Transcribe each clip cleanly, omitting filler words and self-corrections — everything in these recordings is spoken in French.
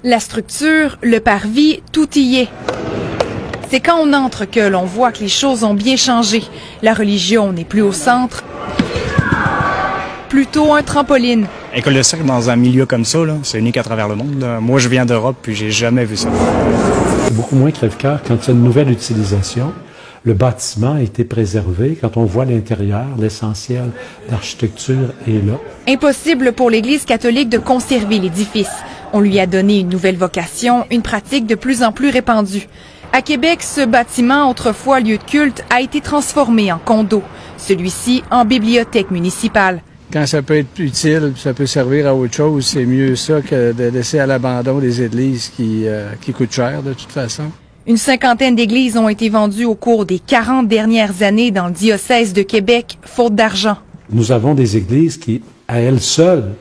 La structure, le parvis, tout y est. C'est quand on entre que l'on voit que les choses ont bien changé. La religion n'est plus au centre, plutôt un trampoline. École de cirque dans un milieu comme ça, c'est unique à travers le monde. Moi, je viens d'Europe, puis j'ai jamais vu ça. C'est beaucoup moins crève-cœur quand il y a une nouvelle utilisation. Le bâtiment a été préservé. Quand on voit l'intérieur, l'essentiel d'architecture est là. Impossible pour l'Église catholique de conserver l'édifice. On lui a donné une nouvelle vocation, une pratique de plus en plus répandue. À Québec, ce bâtiment, autrefois lieu de culte, a été transformé en condo. Celui-ci en bibliothèque municipale. Quand ça peut être utile, ça peut servir à autre chose, c'est mieux ça que de laisser à l'abandon des églises qui coûtent cher de toute façon. Une cinquantaine d'églises ont été vendues au cours des 40 dernières années dans le diocèse de Québec, faute d'argent. Nous avons des églises qui, à elles seules,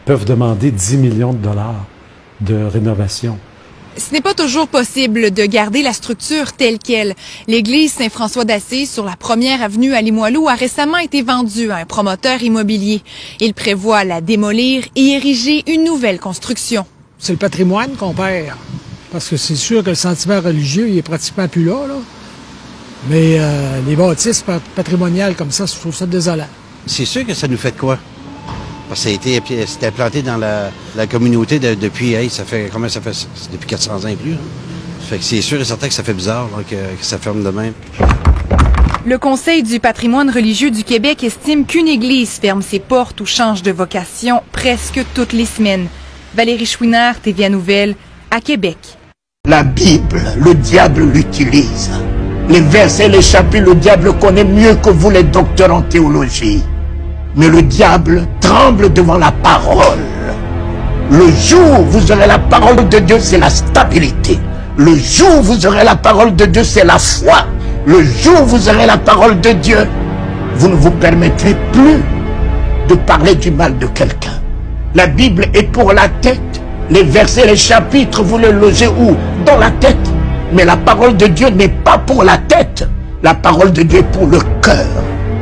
peuvent demander 10 millions de dollars de rénovation. Ce n'est pas toujours possible de garder la structure telle qu'elle. L'église Saint-François d'Assise sur la première avenue à Limoilou a récemment été vendue à un promoteur immobilier. Il prévoit la démolir et ériger une nouvelle construction. C'est le patrimoine qu'on perd. Parce que c'est sûr que le sentiment religieux, il est pratiquement plus là. Mais les bâtisses patrimoniales comme ça, je trouve ça désolant. C'est sûr que ça nous fait de quoi? Parce que c'était implanté dans la communauté depuis, ça fait depuis 400 ans et plus. Fait que c'est sûr et certain que ça fait bizarre que ça ferme de même. Le Conseil du patrimoine religieux du Québec estime qu'une église ferme ses portes ou change de vocation presque toutes les semaines. Valérie Chouinard, TVA Nouvelle, à Québec. La Bible, le diable l'utilise. Les versets, les chapitres, le diable connaît mieux que vous les docteurs en théologie. Mais le diable tremble devant la parole. Le jour où vous aurez la parole de Dieu, c'est la stabilité. Le jour où vous aurez la parole de Dieu, c'est la foi. Le jour où vous aurez la parole de Dieu, vous ne vous permettrez plus de parler du mal de quelqu'un. La Bible est pour la tête. Les versets, les chapitres, vous les logez où? Dans la tête. Mais la parole de Dieu n'est pas pour la tête. La parole de Dieu est pour le cœur.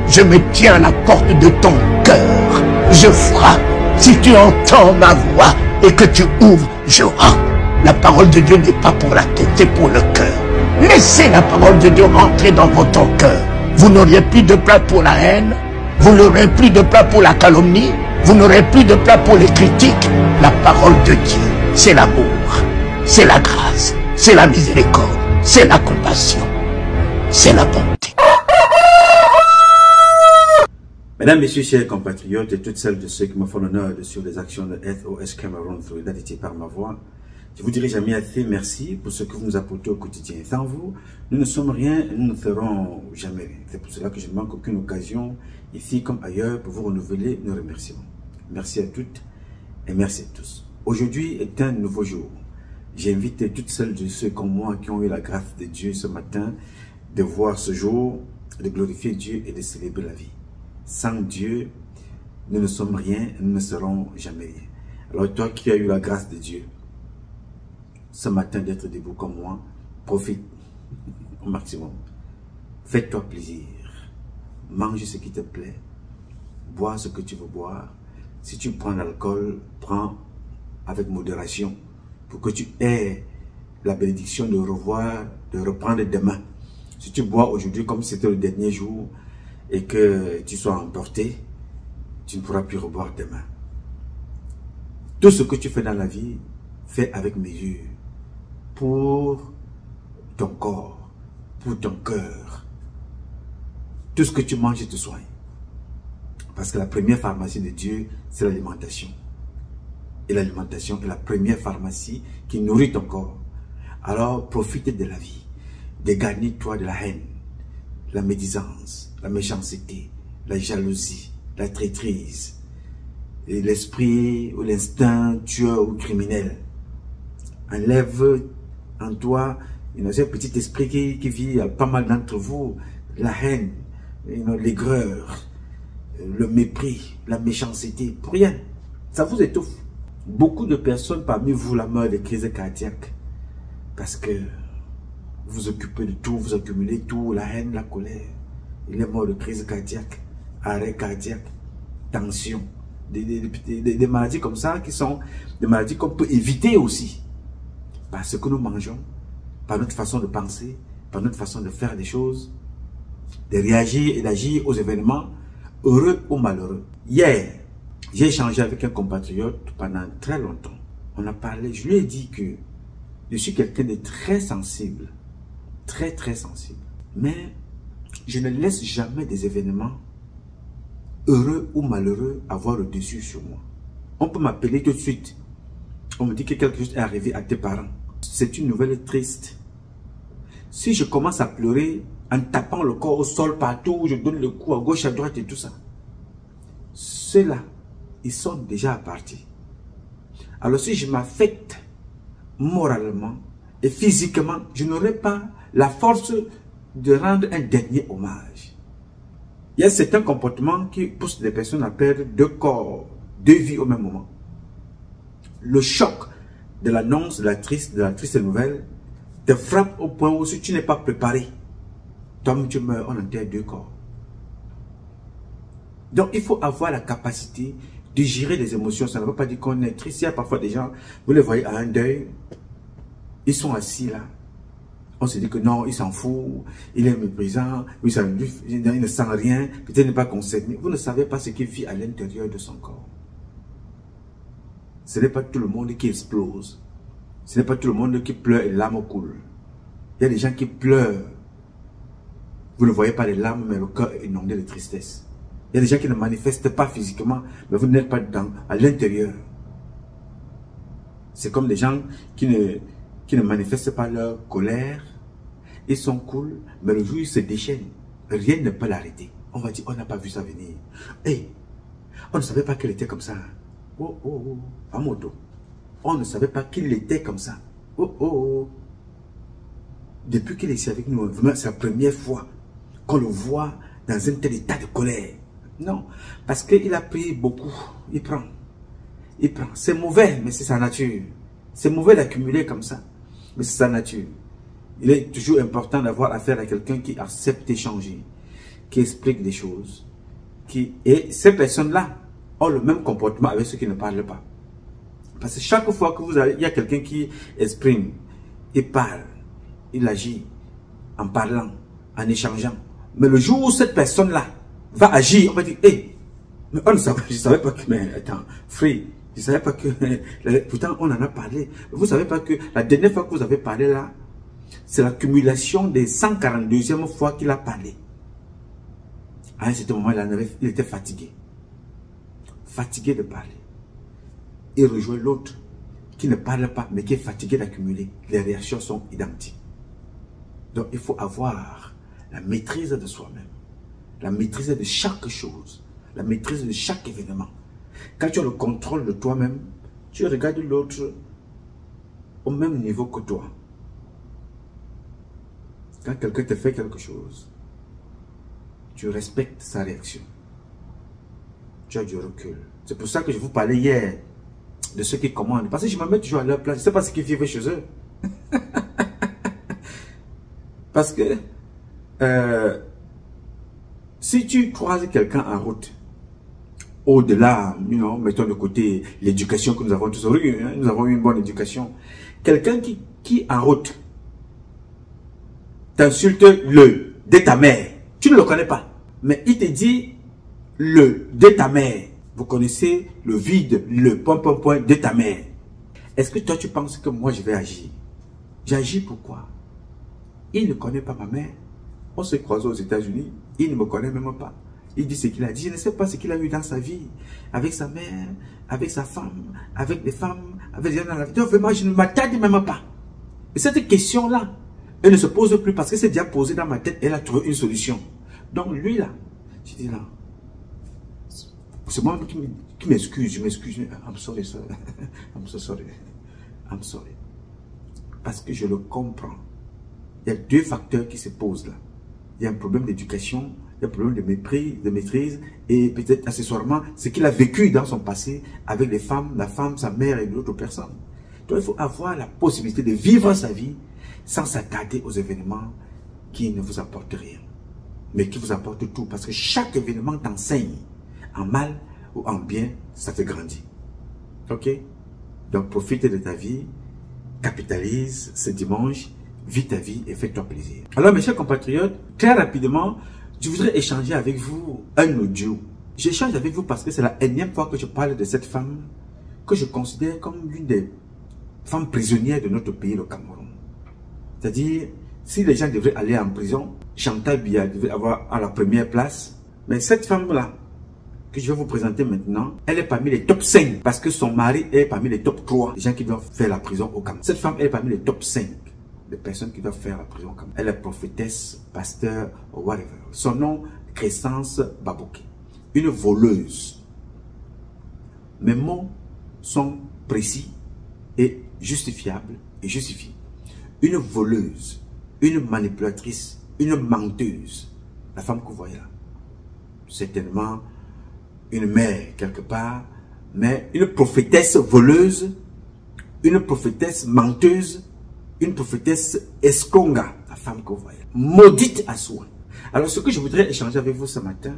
Je me tiens à la porte de ton cœur. Je frappe. Si tu entends ma voix et que tu ouvres, je rentre. La parole de Dieu n'est pas pour la tête, c'est pour le cœur. Laissez la parole de Dieu rentrer dans votre cœur. Vous n'auriez plus de place pour la haine. Vous n'aurez plus de place pour la calomnie. Vous n'aurez plus de place pour les critiques. La parole de Dieu, c'est l'amour, c'est la grâce, c'est la miséricorde, c'est la compassion, c'est la bonté. Mesdames, Messieurs, chers compatriotes et toutes celles de ceux qui me font l'honneur de suivre les actions de SOS Cameroun Solidarité par ma voix, je vous dirai jamais assez merci pour ce que vous nous apportez au quotidien. Sans vous, nous ne sommes rien et nous ne serons jamais rien. C'est pour cela que je ne manque aucune occasion, ici comme ailleurs, pour vous renouveler nos remerciements. Merci à toutes et merci à tous. Aujourd'hui est un nouveau jour. J'ai invité toutes celles de ceux comme moi qui ont eu la grâce de Dieu ce matin de voir ce jour, de glorifier Dieu et de célébrer la vie. Sans Dieu, nous ne sommes rien, nous ne serons jamais rien. Alors toi qui as eu la grâce de Dieu, ce matin d'être debout comme moi, profite au maximum. Fais-toi plaisir. Mange ce qui te plaît. Bois ce que tu veux boire. Si tu prends l'alcool, prends avec modération pour que tu aies la bénédiction de revoir, de reprendre demain. Si tu bois aujourd'hui comme si c'était le dernier jour, et que tu sois emporté, tu ne pourras plus reboire demain. Tout ce que tu fais dans la vie, fais avec mesure. Pour ton corps, pour ton cœur. Tout ce que tu manges te soigne. Parce que la première pharmacie de Dieu, c'est l'alimentation. Et l'alimentation est la première pharmacie qui nourrit ton corps. Alors profite de la vie. Dégarnis-toi de la haine, la médisance, la méchanceté, la jalousie, la traîtrise, l'esprit ou l'instinct tueur ou criminel. Enlève en toi ce petit esprit qui vit à pas mal d'entre vous, la haine, l'aigreur, le mépris, la méchanceté, pour rien. Ça vous étouffe. Beaucoup de personnes parmi vous la meurent de crise cardiaque parce que vous occupez de tout, vous accumulez tout, la haine, la colère. Il est mort de crise cardiaque, arrêt cardiaque, tension, des maladies comme ça, qui sont des maladies qu'on peut éviter aussi. Par ce que nous mangeons, par notre façon de penser, par notre façon de faire des choses, de réagir et d'agir aux événements, heureux ou malheureux. Hier, j'ai échangé avec un compatriote pendant très longtemps. On a parlé, je lui ai dit que je suis quelqu'un de très sensible, très sensible. Mais je ne laisse jamais des événements heureux ou malheureux avoir le dessus sur moi. On peut m'appeler tout de suite. On me dit que quelque chose est arrivé à tes parents. C'est une nouvelle triste. Si je commence à pleurer en tapant le corps au sol partout, je donne le coup à gauche, à droite et tout ça, ceux-là, ils sont déjà partis. Alors si je m'affecte moralement et physiquement, je n'aurai pas la force de rendre un dernier hommage. Il y a certains comportements qui poussent les personnes à perdre deux corps, deux vies au même moment. Le choc de l'annonce de la triste nouvelle te frappe au point où si tu n'es pas préparé, toi tu meurs, on enterre deux corps. Donc il faut avoir la capacité de gérer les émotions. Ça ne veut pas dire qu'on est triste. Il y a parfois des gens, vous les voyez à un deuil, ils sont assis là. On se dit que non, il s'en fout, il est méprisant, il ne sent rien, peut-être il n'est pas concerné. Vous ne savez pas ce qu'il vit à l'intérieur de son corps. Ce n'est pas tout le monde qui explose. Ce n'est pas tout le monde qui pleure et les larmes coulent. Il y a des gens qui pleurent. Vous ne voyez pas les larmes, mais le cœur est inondé de tristesse. Il y a des gens qui ne manifestent pas physiquement, mais vous n'êtes pas à l'intérieur. C'est comme des gens qui ne manifestent pas leur colère. Ils sont cool, mais le jour où ils se déchaînent, rien ne peut l'arrêter. On va dire, on n'a pas vu ça venir. Hey, on ne savait pas qu'elle était comme ça. Oh, oh, oh, à moto. On ne savait pas qu'il était comme ça. Oh, oh, oh. Depuis qu'il est ici avec nous, c'est la première fois qu'on le voit dans un tel état de colère. Non, parce qu'il a pris beaucoup. Il prend. Il prend. C'est mauvais, mais c'est sa nature. C'est mauvais d'accumuler comme ça, mais c'est sa nature. Il est toujours important d'avoir affaire à quelqu'un qui accepte d'échanger, qui explique des choses. Et ces personnes-là ont le même comportement avec ceux qui ne parlent pas. Parce que chaque fois que il y a quelqu'un qui exprime, il parle, il agit en parlant, en échangeant. Mais le jour où cette personne-là va agir, on va dire, hey, mais on ne savait, je ne savais pas que, mais attends, frère, je ne savais pas que, pourtant on en a parlé. Vous ne savez pas que la dernière fois que vous avez parlé là, c'est l'accumulation des 142e fois qu'il a parlé. À un certain moment, il était fatigué. Fatigué de parler. Il rejoint l'autre qui ne parle pas, mais qui est fatigué d'accumuler. Les réactions sont identiques. Donc, il faut avoir la maîtrise de soi-même. La maîtrise de chaque chose. La maîtrise de chaque événement. Quand tu as le contrôle de toi-même, tu regardes l'autre au même niveau que toi. Quand quelqu'un te fait quelque chose, tu respectes sa réaction. Tu as du recul. C'est pour ça que je vous parlais hier de ceux qui commandent. Parce que je me mets toujours à leur place. Je ne sais pas ce qu'ils vivent chez eux. Parce que si tu croises quelqu'un en route, au-delà, mettons de côté l'éducation que nous avons tous eu, nous avons eu une bonne éducation. Quelqu'un qui en route t'insulte le de ta mère. Tu ne le connais pas. Mais il te dit le de ta mère. Vous connaissez le vide, le point de ta mère. Est-ce que toi tu penses que moi je vais agir? J'agis pourquoi? Il ne connaît pas ma mère. On s'est croisé aux États-Unis. Il ne me connaît même pas. Il dit ce qu'il a dit. Je ne sais pas ce qu'il a eu dans sa vie. Avec sa mère, avec sa femme, avec des femmes, avec des gens dans la vie. Donc vraiment, je ne m'attarde même pas. Et cette question-là, elle ne se pose plus parce que c'est déjà posé dans ma tête. Elle a trouvé une solution. Donc lui là, je dis là, c'est moi qui m'excuse. Je m'excuse. I'm sorry, sir. I'm so sorry. I'm sorry. Parce que je le comprends. Il y a deux facteurs qui se posent là. Il y a un problème d'éducation, il y a un problème de mépris, de maîtrise, et peut-être accessoirement, ce qu'il a vécu dans son passé avec les femmes, la femme, sa mère et d'autres personnes. Donc il faut avoir la possibilité de vivre sa vie sans s'attarder aux événements qui ne vous apportent rien, mais qui vous apportent tout. Parce que chaque événement t'enseigne en mal ou en bien, ça te grandit. Ok? Donc profite de ta vie, capitalise ce dimanche, vis ta vie et fais-toi plaisir. Alors mes chers compatriotes, très rapidement, je voudrais échanger avec vous un audio. J'échange avec vous parce que c'est la énième fois que je parle de cette femme que je considère comme l'une des femmes prisonnières de notre pays, le Cameroun. C'est-à-dire, si les gens devraient aller en prison, Chantal Biya devait avoir à la première place. Mais cette femme-là, que je vais vous présenter maintenant, elle est parmi les top 5 parce que son mari est parmi les top 3 des gens qui doivent faire la prison au Cameroun. Cette femme est parmi les top 5 des personnes qui doivent faire la prison au Cameroun. Elle est prophétesse, pasteur, whatever. Son nom, Crescence Babouké. Une voleuse. Mes mots sont précis et justifiables et justifiés. Une voleuse, une manipulatrice, une menteuse. La femme que vous voyez là. Certainement une mère quelque part, mais une prophétesse voleuse, une prophétesse menteuse, une prophétesse esconga. La femme que vous voyez. Maudite à soi. Alors ce que je voudrais échanger avec vous ce matin,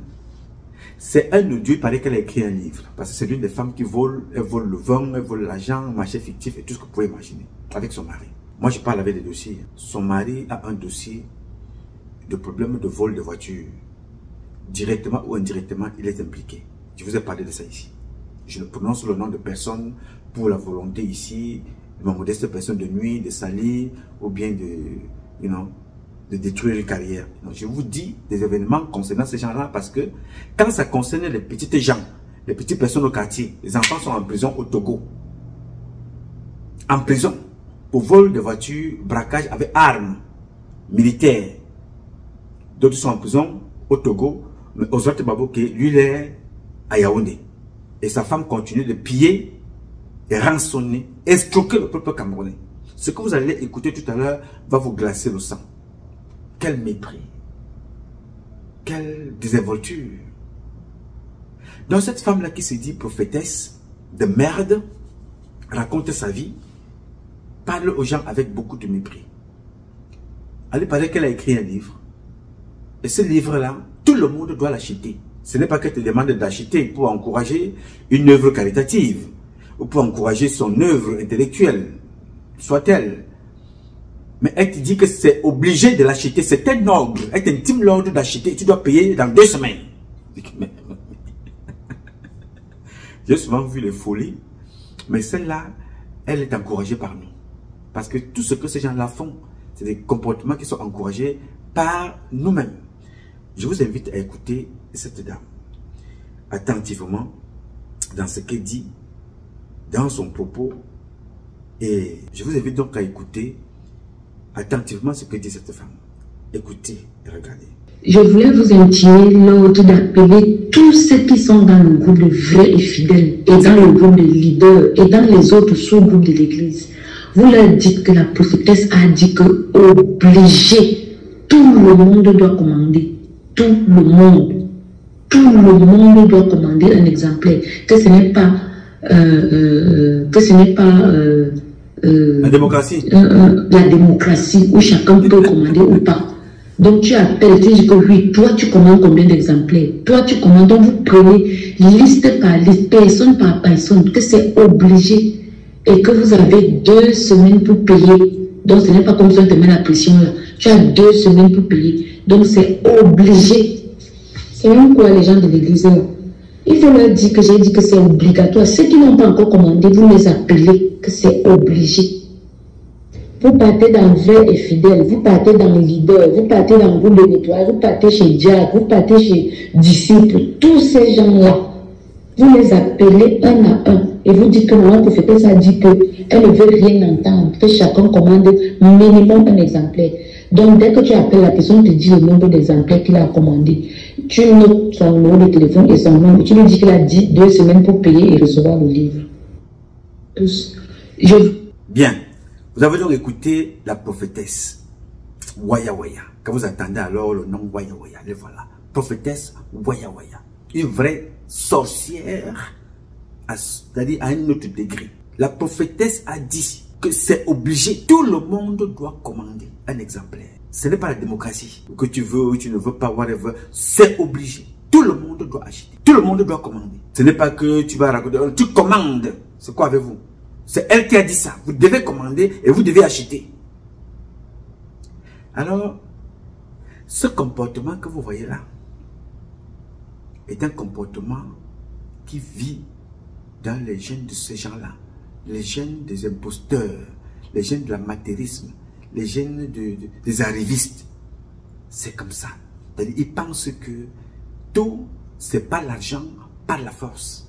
c'est un audio, il paraît qu'elle a écrit un livre. Parce que c'est l'une des femmes qui vole, elle vole le vent, elle vole l'argent, marché fictif et tout ce que vous pouvez imaginer. Avec son mari. Moi, je parle avec des dossiers. Son mari a un dossier de problème de vol de voiture. Directement ou indirectement, il est impliqué. Je vous ai parlé de ça ici. Je ne prononce le nom de personne pour la volonté ici, de ma modeste personne de nuit, de salir, ou bien de détruire une carrière. Donc, je vous dis des événements concernant ces gens-là parce que quand ça concerne les petites gens, les petites personnes au quartier, les enfants sont en prison au Togo. En prison. Pour vol de voitures, braquage avec armes militaires. D'autres sont en prison au Togo, mais Oswald Babouké, lui, il est à Yaoundé. Et sa femme continue de piller et rançonner, escroquer le peuple camerounais. Ce que vous allez écouter tout à l'heure va vous glacer le sang. Quel mépris. Quelle désinvolture. Donc cette femme-là qui se dit prophétesse de merde, raconte sa vie, parle aux gens avec beaucoup de mépris. Elle paraît qu'elle a écrit un livre. Et ce livre-là, tout le monde doit l'acheter. Ce n'est pas qu'elle te demande d'acheter pour encourager une œuvre caritative ou pour encourager son œuvre intellectuelle, soit-elle. Mais elle te dit que c'est obligé de l'acheter. C'est un ordre. Elle t'intime l'ordre d'acheter. Tu dois payer dans 2 semaines. J'ai souvent vu les folies. Mais celle-là, elle est encouragée par nous. Parce que tout ce que ces gens-là font, c'est des comportements qui sont encouragés par nous-mêmes. Je vous invite à écouter cette dame attentivement dans ce qu'elle dit, dans son propos. Et je vous invite donc à écouter attentivement ce que dit cette femme. Écoutez et regardez. Je voulais vous intimer l'ordre d'appeler tous ceux qui sont dans le groupe de vrais et fidèles, et dans le groupe de leaders, et dans les autres sous-groupes de l'église. Vous leur dites que la prophétesse a dit que obligé, tout le monde doit commander. Tout le monde. Tout le monde doit commander un exemplaire. Que ce n'est pas... la démocratie. La démocratie, où chacun peut commander ou pas. Donc tu appelles, tu dis que oui, toi tu commandes combien d'exemplaires? Toi tu commandes, donc vous prenez liste par liste, personne par personne, que c'est obligé. Et que vous avez 2 semaines pour payer. Donc ce n'est pas comme ça on te met la pression là. Tu as 2 semaines pour payer. Donc c'est obligé. C'est même quoi les gens de l'église là? Il faut leur dire que j'ai dit que c'est obligatoire. Ceux qui n'ont pas encore commandé, vous les appelez que c'est obligé. Vous partez dans vrai et fidèle, vous partez dans le leader, vous partez dans le groupe de nettoyage, vous partez chez Diable, vous partez chez Disciples. Tous ces gens-là, vous les appelez un à un. Et vous dites que la prophétesse a dit qu'elle ne veut rien entendre, que chacun commande minimum un exemplaire. Donc dès que tu appelles la personne, te dit le nombre d'exemplaires qu'il a commandé. Tu notes son numéro de téléphone et son nom. Tu lui dis qu'il a dit 2 semaines pour payer et recevoir le livre. Tous. Bien. Vous avez donc écouté la prophétesse Waya Waya. Quand vous attendez alors le nom Waya Waya, le voilà. Prophétesse Waya Waya. Une vraie sorcière, c'est-à-dire à un autre degré. La prophétesse a dit que c'est obligé. Tout le monde doit commander un exemplaire. Ce n'est pas la démocratie. Que tu veux ou tu ne veux pas, whatever. C'est obligé. Tout Tout le monde doit acheter. Tout le monde doit commander. Ce n'est pas que tu vas raconter. Tu commandes. C'est quoi avec vous? C'est elle qui a dit ça. Vous devez commander et vous devez acheter. Alors, ce comportement que vous voyez là est un comportement qui vit dans les gènes de ces gens-là. Les gènes des imposteurs, les gènes de l'amateurisme, les gènes des arrivistes. C'est comme ça. Ils pensent que tout, c'est pas l'argent, pas la force.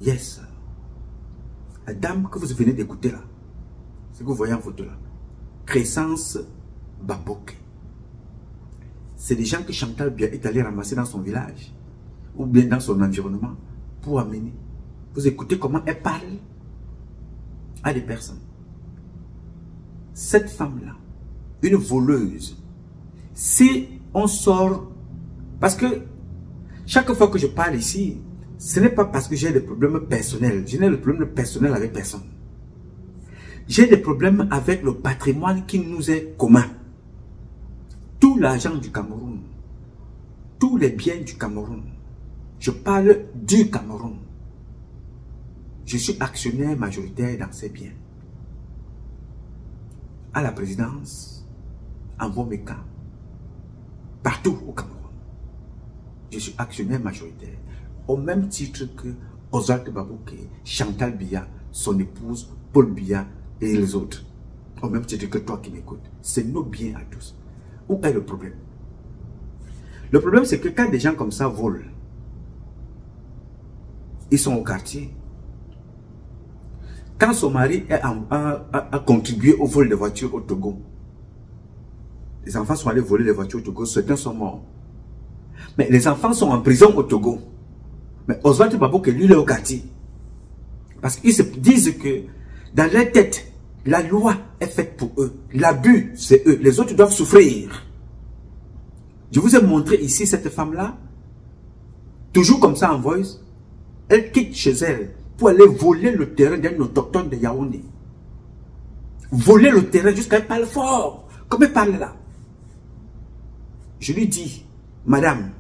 Yes. La dame que vous venez d'écouter là, ce que vous voyez en photo là, Crescence Baboke. C'est des gens que Chantal Biya est allé ramasser dans son village ou bien dans son environnement pour amener. Vous écoutez comment elle parle à des personnes. Cette femme-là, une voleuse, si on sort, parce que chaque fois que je parle ici, ce n'est pas parce que j'ai des problèmes personnels. Je n'ai des problèmes personnels avec personne. J'ai des problèmes avec le patrimoine qui nous est commun. Tout l'argent du Cameroun, tous les biens du Cameroun, je parle du Cameroun. Je suis actionnaire majoritaire dans ces biens. À la présidence, en Bomeka, partout au Cameroun. Je suis actionnaire majoritaire. Au même titre que Oswald Baboke, Chantal Biya, son épouse, Paul Biya et les autres. Au même titre que toi qui m'écoutes. C'est nos biens à tous. Où est le problème? Le problème, c'est que quand des gens comme ça volent, ils sont au quartier. Quand son mari a contribué au vol des voitures au Togo, les enfants sont allés voler les voitures au Togo, certains sont morts. Mais les enfants sont en prison au Togo. Mais Oswald Baboke, lui, il est au quartier. Parce qu'ils se disent que dans leur tête, la loi est faite pour eux. L'abus, c'est eux. Les autres doivent souffrir. Je vous ai montré ici cette femme-là, toujours comme ça en voice. Elle quitte chez elle pour aller voler le terrain d'un autochtone de Yaoundé. Voler le terrain jusqu'à elle parle fort. Comme elle parle là. Je lui dis, madame,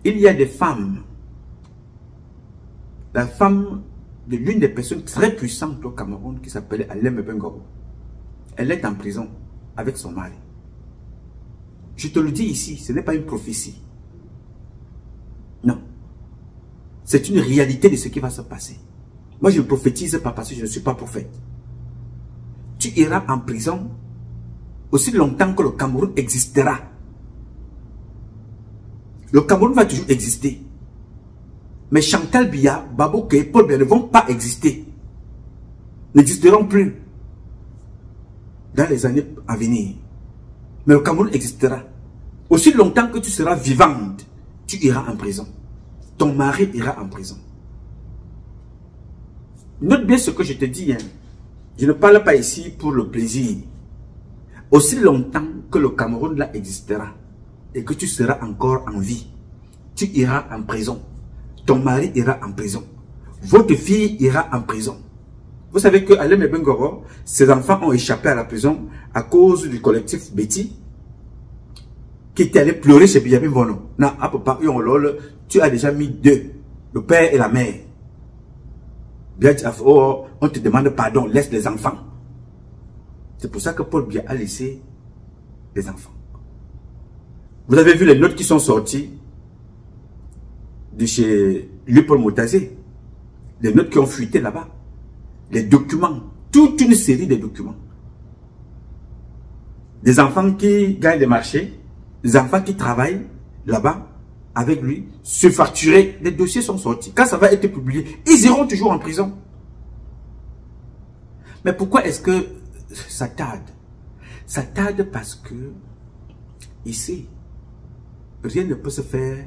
il y a des femmes. La femme de l'une des personnes très puissantes au Cameroun qui s'appelait Alem Bengoro. Elle est en prison avec son mari. Je te le dis ici, ce n'est pas une prophétie. Non. C'est une réalité de ce qui va se passer. Moi, je ne prophétise pas parce que je ne suis pas prophète. Tu iras en prison aussi longtemps que le Cameroun existera. Le Cameroun va toujours exister. Mais Chantal Biya, Baboke et Paul Biya ne vont pas exister. N'existeront plus dans les années à venir. Mais le Cameroun existera. Aussi longtemps que tu seras vivante, tu iras en prison. Ton mari ira en prison. Note bien ce que je te dis. Hein. Je ne parle pas ici pour le plaisir. Aussi longtemps que le Cameroun là existera et que tu seras encore en vie, tu iras en prison. Ton mari ira en prison. Votre fille ira en prison. Vous savez que Alem Bengoro, ses enfants ont échappé à la prison à cause du collectif Betty qui était allé pleurer chez Biyabi Vono. Non, à peu près, tu as déjà mis deux, le père et la mère. On te demande pardon, laisse les enfants. C'est pour ça que Paul Biya a laissé les enfants. Vous avez vu les notes qui sont sorties de chez Paul Motazé. Les notes qui ont fuité là-bas. Les documents. Toute une série de documents. Des enfants qui gagnent des marchés. Des enfants qui travaillent là-bas avec lui. Se facturer. Les dossiers sont sortis. Quand ça va être publié, ils iront toujours en prison. Mais pourquoi est-ce que ça tarde? Ça tarde parce que ici, rien ne peut se faire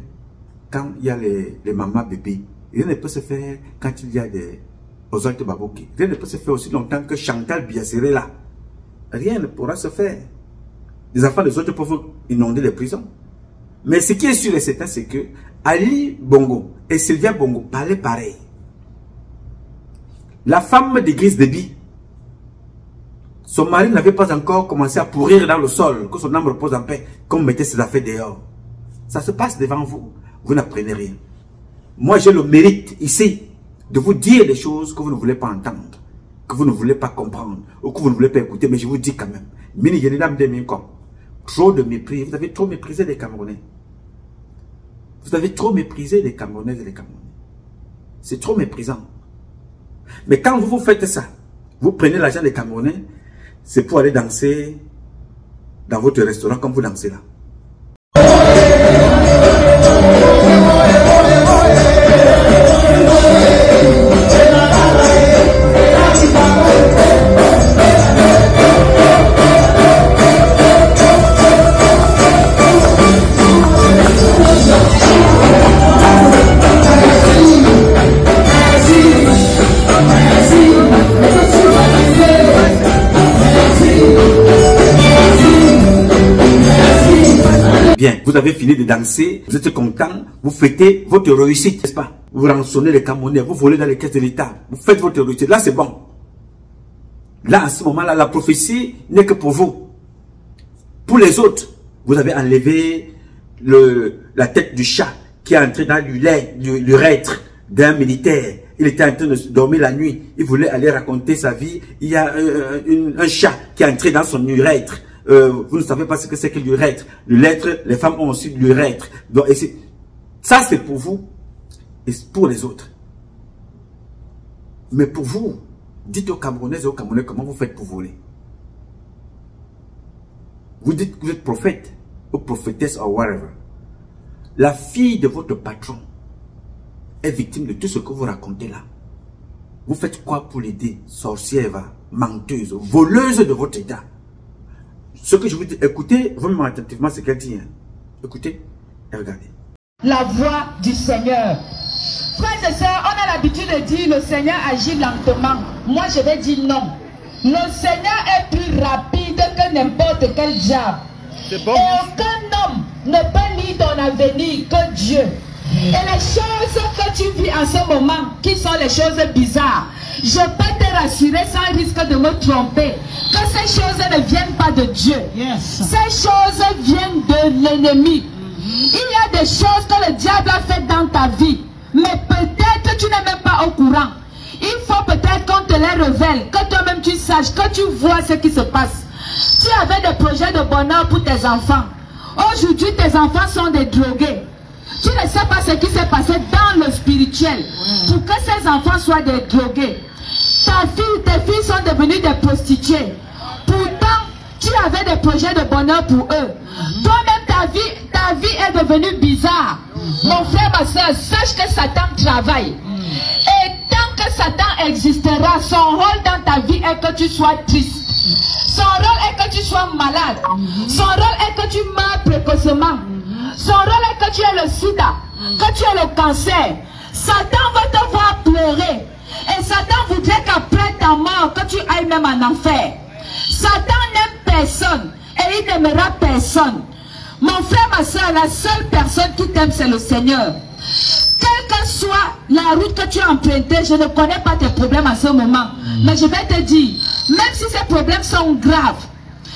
quand il y a les mamans bébés. Rien ne peut se faire quand il y a des Oswald Baboke. Rien ne peut se faire aussi longtemps que Chantal Biya serait là. Rien ne pourra se faire. Les enfants des autres peuvent inonder les prisons. Mais ce qui est sûr et certain, c'est que Ali Bongo et Sylvia Bongo parlaient pareil. La femme d'église de Bi, son mari n'avait pas encore commencé à pourrir dans le sol, que son âme repose en paix, comme mettait ses affaires dehors. Ça se passe devant vous. Vous n'apprenez rien. Moi, j'ai le mérite ici de vous dire des choses que vous ne voulez pas entendre, que vous ne voulez pas comprendre, ou que vous ne voulez pas écouter, mais je vous dis quand même. Trop de mépris. Vous avez trop méprisé les Camerounais. Vous avez trop méprisé les Camerounaises et les Camerounais. C'est trop méprisant. Mais quand vous faites ça, vous prenez l'argent des Camerounais, c'est pour aller danser dans votre restaurant comme vous dansez là. Bien, vous avez fini de danser, vous êtes content, vous fêtez votre réussite, n'est-ce pas? Vous rançonnez les Camerounais, vous volez dans les caisses de l'État, vous faites votre réussite. Là, c'est bon. Là, à ce moment-là, la prophétie n'est que pour vous. Pour les autres, vous avez enlevé la tête du chat qui est entré dans l'urètre d'un militaire. Il était en train de dormir la nuit. Il voulait aller raconter sa vie. Il y a un chat qui est entré dans son urètre. Vous ne savez pas ce que c'est que l'urètre. L'urètre, les femmes ont aussi l'urètre. Ça, c'est pour vous et pour les autres. Mais pour vous, dites aux Camerounaises et aux Camerounais comment vous faites pour voler. Vous dites que vous êtes prophète ou prophétesse ou whatever. La fille de votre patron est victime de tout ce que vous racontez là. Vous faites quoi pour l'aider? Sorcière, menteuse, voleuse de votre état. Ce que je vous dis, écoutez vraiment attentivement ce qu'elle dit. Hein. Écoutez et regardez. La voix du Seigneur. Frères et sœurs, on a l'habitude de dire le Seigneur agit lentement. Moi, je vais dire non. Le Seigneur est plus rapide que n'importe quel diable. Bon. Et aucun homme ne peut lire ton avenir que Dieu. Et les choses que tu vis en ce moment, qui sont les choses bizarres, je peux te rassurer sans risque de me tromper, que ces choses ne viennent pas de Dieu. Yes. Ces choses viennent de l'ennemi. Il y a des choses que le diable a faites dans ta vie, mais peut-être tu n'es même pas au courant. Il faut peut-être qu'on te les révèle, que toi-même tu saches, que tu vois ce qui se passe. Tu avais des projets de bonheur pour tes enfants. Aujourd'hui, tes enfants sont des drogués. Tu ne sais pas ce qui s'est passé dans le spirituel pour que ces enfants soient des drogués. Tes filles sont devenues des prostituées. Pourtant, tu avais des projets de bonheur pour eux. Toi-même, ta vie est devenue bizarre. Mon frère, ma soeur, sache que Satan travaille. Et tant que Satan existera, son rôle dans ta vie est que tu sois triste. Son rôle est que tu sois malade. Son rôle est que tu meurs précocement. Son rôle est que tu aies le sida, que tu aies le cancer. Satan va te voir pleurer. Et Satan voudrait qu'après ta mort, que tu ailles même en enfer. Satan n'aime personne et il n'aimera personne. Mon frère, ma soeur, la seule personne qui t'aime, c'est le Seigneur. Quelle que soit la route que tu as empruntée, je ne connais pas tes problèmes à ce moment. Mais je vais te dire, même si ces problèmes sont graves,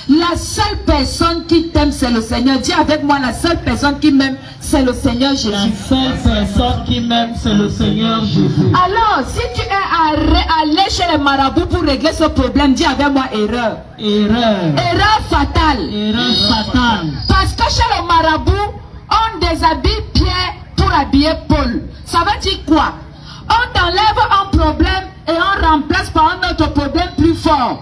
la seule personne qui t'aime, c'est le Seigneur. Dis avec moi, la seule personne qui m'aime, c'est le Seigneur Jésus. La seule personne qui m'aime, c'est le Seigneur Jésus. Alors, si tu es allé chez les marabouts pour régler ce problème, dis avec moi erreur. Erreur. Erreur fatale. Erreur fatale. Parce que chez les marabouts, on déshabille Pierre pour habiller Paul. Ça veut dire quoi? On t'enlève un problème et on remplace par un autre problème plus fort.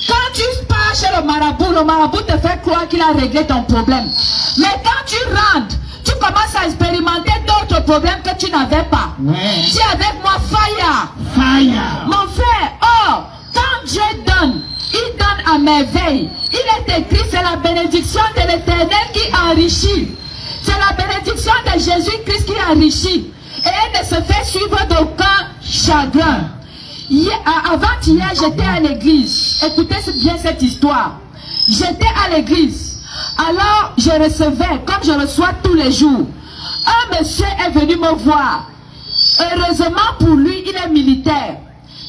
Quand tu pars chez le marabout te fait croire qu'il a réglé ton problème. Mais quand tu rentres, tu commences à expérimenter d'autres problèmes que tu n'avais pas. Ouais. Dis avec moi, fire. Fire. Mon frère, quand Dieu donne, il donne à merveille. Il est écrit, c'est la bénédiction de l'Éternel qui enrichit. C'est la bénédiction de Jésus-Christ qui enrichit. Et elle ne se fait suivre d'aucun chagrin. Avant-hier, j'étais à l'église. Écoutez bien cette histoire. J'étais à l'église. Alors, je recevais, comme je reçois tous les jours, un monsieur est venu me voir. Heureusement pour lui, il est militaire.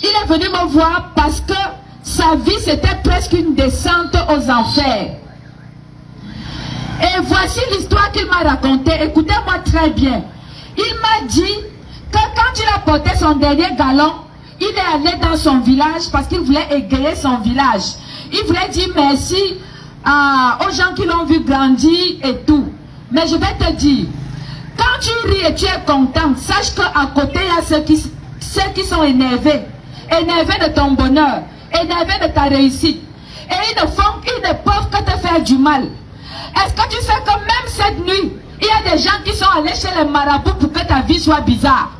Il est venu me voir parce que sa vie, c'était presque une descente aux enfers. Et voici l'histoire qu'il m'a racontée. Écoutez-moi très bien. Il m'a dit que quand il a porté son dernier galon, il est allé dans son village parce qu'il voulait égayer son village. Il voulait dire merci aux gens qui l'ont vu grandir et tout. Mais je vais te dire, quand tu ris et tu es content, sache qu'à côté, il y a ceux qui sont énervés. Énervés de ton bonheur, énervés de ta réussite. Et ils ne peuvent que te faire du mal. Est-ce que tu sais que même cette nuit, il y a des gens qui sont allés chez les marabouts pour que ta vie soit bizarre?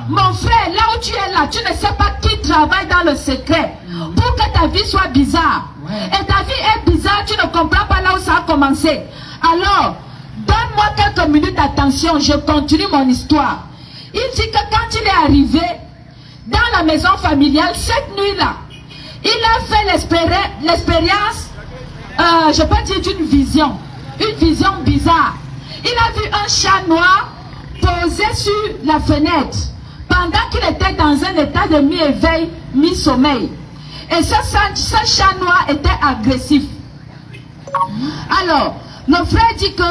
Mon frère, là où tu es là, tu ne sais pas qui travaille dans le secret pour que ta vie soit bizarre. Et ta vie est bizarre, tu ne comprends pas là où ça a commencé. Alors, donne-moi quelques minutes d'attention, je continue mon histoire. Il dit que quand il est arrivé dans la maison familiale, cette nuit-là, il a fait l'expérience, je peux dire d'une vision, une vision bizarre. Il a vu un chat noir posé sur la fenêtre pendant qu'il était dans un état de mi-éveil, mi-sommeil. Et ce chat noir était agressif. Alors, le frère dit que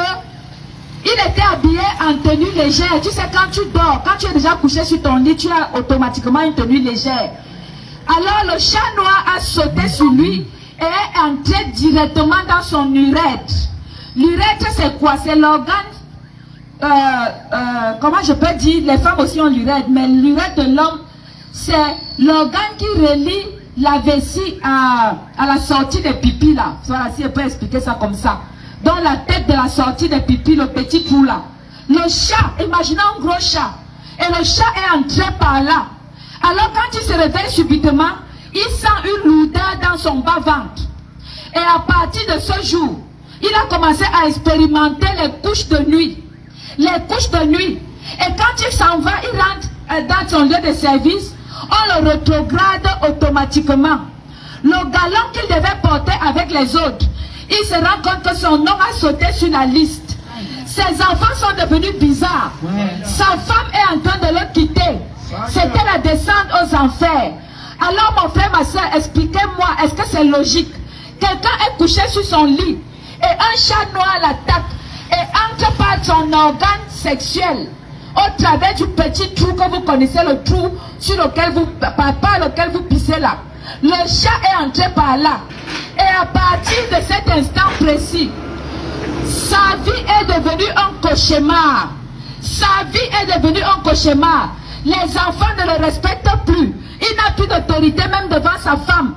il était habillé en tenue légère. Tu sais, quand tu dors, quand tu es déjà couché sur ton lit, tu as automatiquement une tenue légère. Alors, le chat noir a sauté sur lui et est entré directement dans son urètre. L'urètre, c'est quoi? C'est l'organe, comment je peux dire, les femmes aussi ont l'urètre, mais l'urètre de l'homme, c'est l'organe qui relie la vessie à la sortie des pipis là. Voilà, si je peux expliquer ça comme ça. Dans la tête de la sortie des pipis, le petit trou là. Le chat, imaginez un gros chat. Et le chat est entré par là. Alors quand il se réveille subitement, il sent une lourdeur dans son bas-ventre. Et à partir de ce jour, il a commencé à expérimenter les couches de nuit. Les couches de nuit. Et quand il s'en va, il rentre dans son lieu de service, on le rétrograde automatiquement. Le galon qu'il devait porter avec les autres, il se rend compte que son nom a sauté sur la liste. Ses enfants sont devenus bizarres. Sa femme est en train de le quitter. C'était la descente aux enfers. Alors mon frère, ma soeur, expliquez-moi, est-ce que c'est logique? Quelqu'un est couché sur son lit et un chat noir l'attaque et entre par son organe sexuel au travers du petit trou que vous connaissez, le trou sur lequel par lequel vous pissez là. Le chat est entré par là. Et à partir de cet instant précis, sa vie est devenue un cauchemar. Sa vie est devenue un cauchemar. Les enfants ne le respectent plus. Il n'a plus d'autorité même devant sa femme.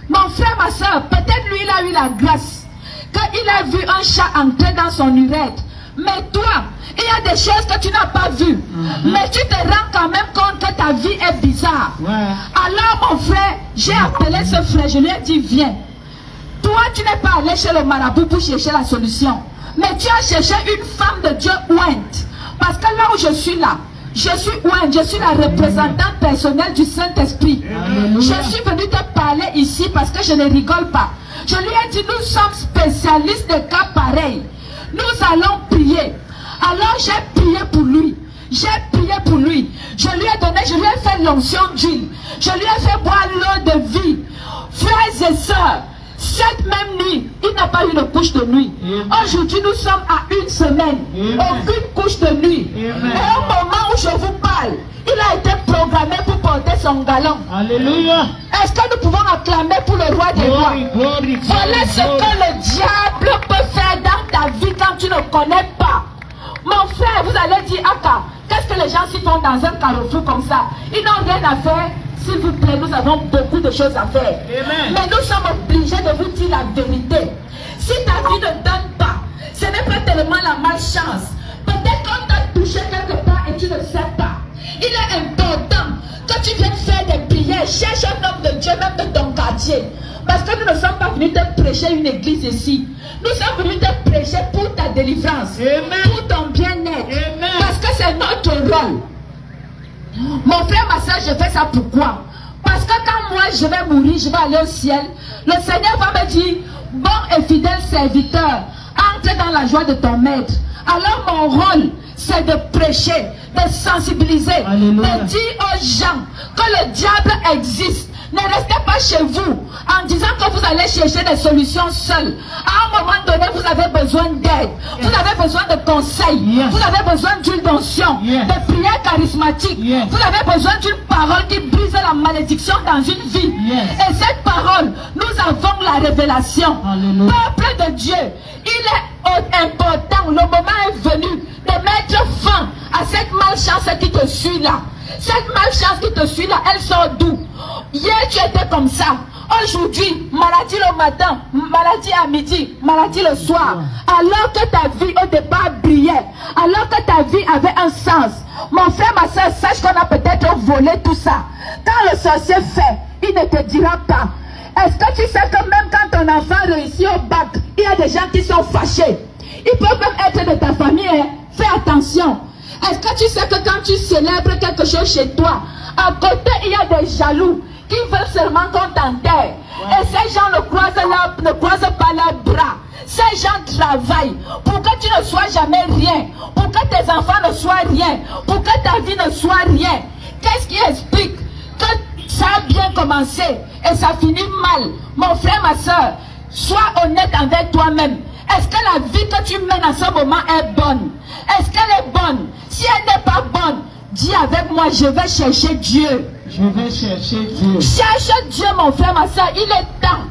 Mon frère, ma soeur, peut-être lui, il a eu la grâce. Qu'il a vu un chat entrer dans son urètre. Mais toi, il y a des choses que tu n'as pas vues. Mais tu te rends quand même compte que ta vie est bizarre. Alors mon frère, j'ai appelé ce frère, je lui ai dit, viens. Toi, tu n'es pas allé chez le marabout pour chercher la solution. Mais tu as cherché une femme de Dieu ointe. Parce que là où je suis là, je suis ointe, je suis la représentante personnelle du Saint-Esprit. Je suis venue te parler ici parce que je ne rigole pas. Je lui ai dit, nous sommes spécialistes de cas pareils. Nous allons prier. Alors j'ai prié pour lui. J'ai prié pour lui. Je lui ai donné, je lui ai fait l'onction d'huile. Je lui ai fait boire l'eau de vie. Frères et sœurs, cette même nuit, il n'a pas eu de couche de nuit. Aujourd'hui, nous sommes à une semaine. Aucune couche de nuit. Et au moment où je vous parle, il a été programmé pour porter son galon. Alléluia. Est-ce que nous pouvons acclamer pour le roi des rois? Voilà ce que le diable peut faire dans ta vie quand tu ne connais pas. Mon frère, vous allez dire, Aka, qu'est-ce que les gens s'y font dans un carrefour comme ça? Ils n'ont rien à faire. S'il vous plaît, nous avons beaucoup de choses à faire. Amen. Mais nous sommes obligés de vous dire la vérité. Si ta vie ne donne pas, ce n'est pas tellement la malchance. Peut-être qu'on t'a touché quelque part et tu ne sais pas. Il est important que tu viennes faire des prières. Cherche un homme de Dieu, même de ton quartier. Parce que nous ne sommes pas venus te prêcher une église ici. Nous sommes venus te prêcher pour ta délivrance. Amen. Pour ton bien-être. Parce que c'est notre rôle. Mon frère, ma soeur, je fais ça pourquoi? Parce que quand moi je vais mourir, je vais aller au ciel, le Seigneur va me dire, bon et fidèle serviteur, entre dans la joie de ton maître. Alors mon rôle, c'est de prêcher, de sensibiliser, de dire aux gens que le diable existe, Ne restez pas chez vous en disant que vous allez chercher des solutions seuls. À un moment donné, vous avez besoin d'aide. Vous avez besoin de conseils. Vous avez besoin d'une onction, de prières charismatiques. Vous avez besoin d'une parole qui brise la malédiction dans une vie. Et cette parole, nous avons la révélation. Peuple de Dieu, il est important, le moment est venu de mettre fin à cette malchance qui te suit là. Cette malchance qui te suit là, elle sort d'où? Hier tu étais comme ça. Aujourd'hui, maladie le matin, maladie à midi, maladie le soir. Alors que ta vie au départ brillait, alors que ta vie avait un sens. Mon frère, ma soeur, sache qu'on a peut-être volé tout ça. Quand le sorcier fait, il ne te dira pas. Est-ce que tu sais que même quand ton enfant réussit au bac, il y a des gens qui sont fâchés? Ils peuvent même être de ta famille, hein? Fais attention. Est-ce que tu sais que quand tu célèbres quelque chose chez toi, à côté il y a des jaloux qui veulent seulement qu'on t'enterre. Et ces gens ne croisent pas leurs bras. Ces gens travaillent pour que tu ne sois jamais rien, pour que tes enfants ne soient rien, pour que ta vie ne soit rien. Qu'est-ce qui explique que ça a bien commencé et ça finit mal? Mon frère, ma soeur, sois honnête avec toi-même. Est-ce que la vie que tu mènes en ce moment est bonne? Est-ce qu'elle est bonne? Si elle n'est pas bonne, dis avec moi, je vais chercher Dieu. Je vais chercher Dieu. Cherche Dieu, mon frère, ma soeur. Il est temps.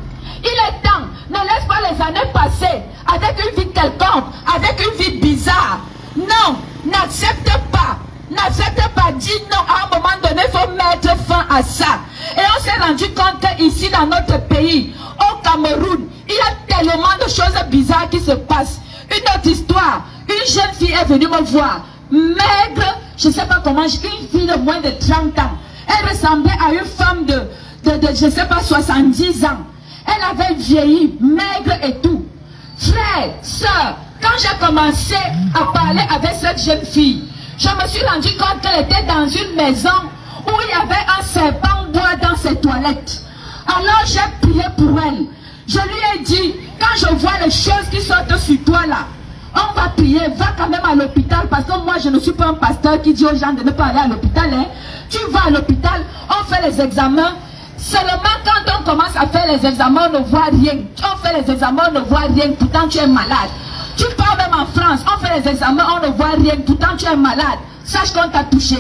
Il est temps. Ne laisse pas les années passer avec une vie quelconque, avec une vie bizarre. Non, n'accepte pas. N'accepte pas. Dis non. À un moment donné, il faut mettre fin à ça. Et on s'est rendu compte qu'ici, dans notre pays, au Cameroun, il y a tellement de choses bizarres qui se passent. Une autre histoire. Une jeune fille est venue me voir. Maigre, je ne sais pas comment, une fille de moins de 30 ans. Elle ressemblait à une femme de je ne sais pas, 70 ans. Elle avait vieilli, maigre et tout. Frère, soeur, quand j'ai commencé à parler avec cette jeune fille, je me suis rendu compte qu'elle était dans une maison où il y avait un serpent bois dans ses toilettes. Alors j'ai prié pour elle. Je lui ai dit, quand je vois les choses qui sortent sur toi là, on va prier, va quand même à l'hôpital, parce que moi je ne suis pas un pasteur qui dit aux gens de ne pas aller à l'hôpital. Hein. Tu vas à l'hôpital, on fait les examens. Seulement quand on commence à faire les examens, on ne voit rien. On fait les examens, on ne voit rien, pourtant tu es malade. Tu pars même en France, on fait les examens, on ne voit rien, pourtant tu es malade. Sache qu'on t'a touché.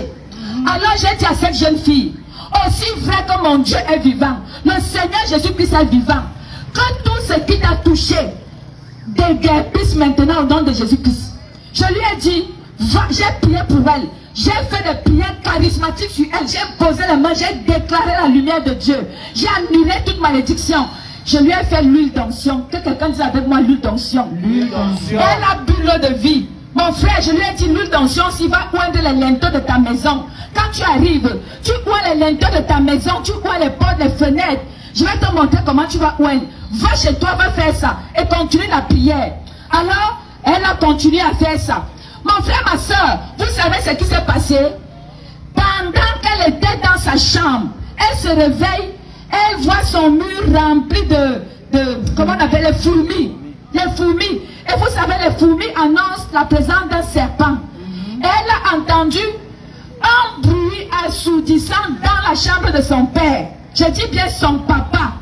Alors j'ai dit à cette jeune fille, aussi vrai que mon Dieu est vivant, le Seigneur Jésus-Christ est vivant, que tout ce qui t'a touché déguerpisse maintenant au nom de Jésus-Christ. Je lui ai dit, j'ai prié pour elle. J'ai fait des prières charismatiques sur elle. J'ai posé la main, j'ai déclaré la lumière de Dieu. J'ai annulé toute malédiction. Je lui ai fait l'huile d'onction. Que quelqu'un dise avec moi l'huile d'onction. L'huile d'onction. Elle a bu l'eau de vie. Mon frère, je lui ai dit l'huile d'onction, s'il va oindre les linteaux de ta maison. Quand tu arrives, tu oins les linteaux de ta maison, tu oins les portes, les fenêtres. Je vais te montrer comment tu vas oindre. Va chez toi, va faire ça. Et continue la prière. Alors, elle a continué à faire ça. Mon frère, ma soeur, vous savez ce qui s'est passé? Pendant qu'elle était dans sa chambre, elle se réveille, elle voit son mur rempli de comment on appelle les fourmis. Les fourmis. Et vous savez, les fourmis annoncent la présence d'un serpent. Elle a entendu un bruit assourdissant dans la chambre de son père. Je dis bien son papa.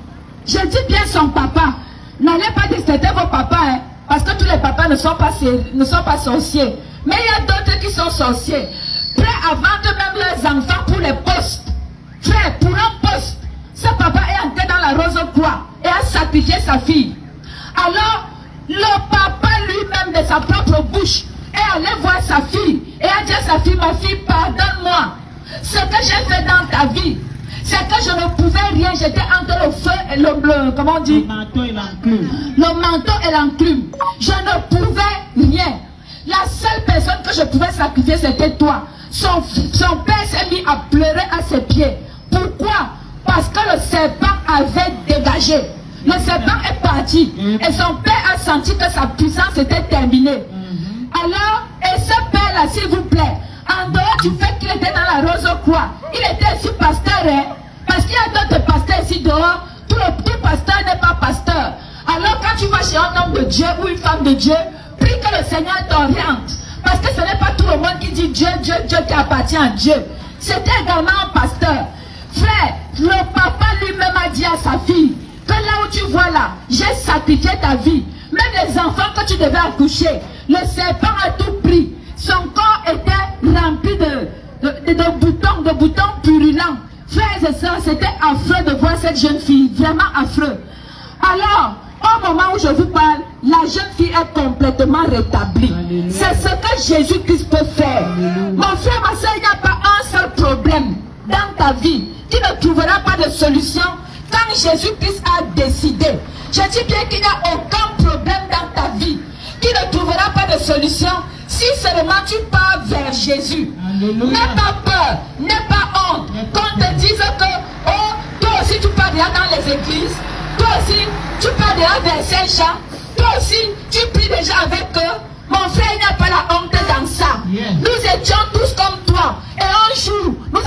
Je dis bien son papa. N'allez pas dire c'était vos papas, hein, parce que tous les papas ne sont pas sorciers. Mais il y a d'autres qui sont sorciers, prêts à vendre même leurs enfants pour les postes. Frère, pour un poste, ce papa est entré dans la rose-croix et a sacrifié sa fille. Alors, le papa lui-même de sa propre bouche est allé voir sa fille et a dit à sa fille, ma fille, pardonne-moi. Ce que j'ai fait dans ta vie, c'est que je ne pouvais rien, j'étais entre le feu et le bleu, comment on dit? Le manteau et l'enclume. Le manteau et l'enclume. Je ne pouvais rien. La seule personne que je pouvais sacrifier, c'était toi. Son père s'est mis à pleurer à ses pieds. Pourquoi? Parce que le serpent avait dégagé. Le serpent est parti. Et son père a senti que sa puissance était terminée. Alors, et ce père-là, s'il vous plaît, en dehors du fait qu'il était dans la rose-croix, il était aussi pasteur, hein? Parce qu'il y a d'autres pasteurs ici dehors. Tout pasteur n'est pas pasteur. Alors quand tu vas chez un homme de Dieu ou une femme de Dieu, prie que le Seigneur t'oriente. Parce que ce n'est pas tout le monde qui dit Dieu, Dieu, Dieu qui appartient à Dieu. C'était également un pasteur. Frère, le papa lui-même a dit à sa fille que là où tu vois là, j'ai sacrifié ta vie. Même les enfants que tu devais accoucher, le serpent a tout pris. Son corps était rempli de boutons purulents. Frères et sœurs, c'était affreux de voir cette jeune fille, vraiment affreux. Alors, au moment où je vous parle, la jeune fille est complètement rétablie. C'est ce que Jésus-Christ peut faire. Mon frère, ma soeur, il n'y a pas un seul problème dans ta vie qui ne trouvera pas de solution quand Jésus-Christ a décidé. Je dis bien qu'il n'y a aucun problème dans ta vie qui ne trouvera pas de solution si seulement tu pars vers Jésus. N'aie pas peur, n'aie pas honte qu'on te dise que oh, toi aussi tu pars déjà dans les églises, toi aussi tu pars déjà vers Saint-Jean, toi aussi tu pries déjà avec eux. Mon frère, il n'y a pas la honte dans ça. Nous étions tous comme toi. Et un jour, nous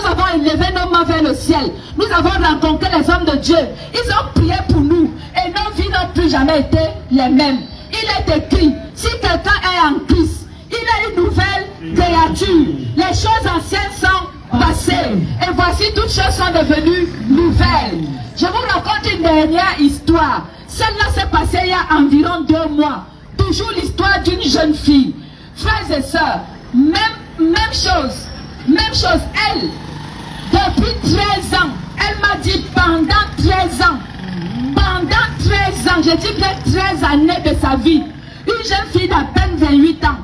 avons élevé nos mains vers le ciel. Nous avons rencontré les hommes de Dieu. Ils ont prié pour nous. Et nos vies n'ont plus jamais été les mêmes. Il est écrit, si quelqu'un est en Christ, il est une nouvelle créature. Les choses anciennes sont passées. Et voici, toutes choses sont devenues nouvelles. Je vous raconte une dernière histoire. Celle-là s'est passée il y a environ 2 mois. Toujours l'histoire d'une jeune fille. Frères et sœurs, même chose. Elle, depuis 13 ans, elle m'a dit pendant 13 ans, je dis bien 13 années de sa vie, une jeune fille d'à peine 28 ans,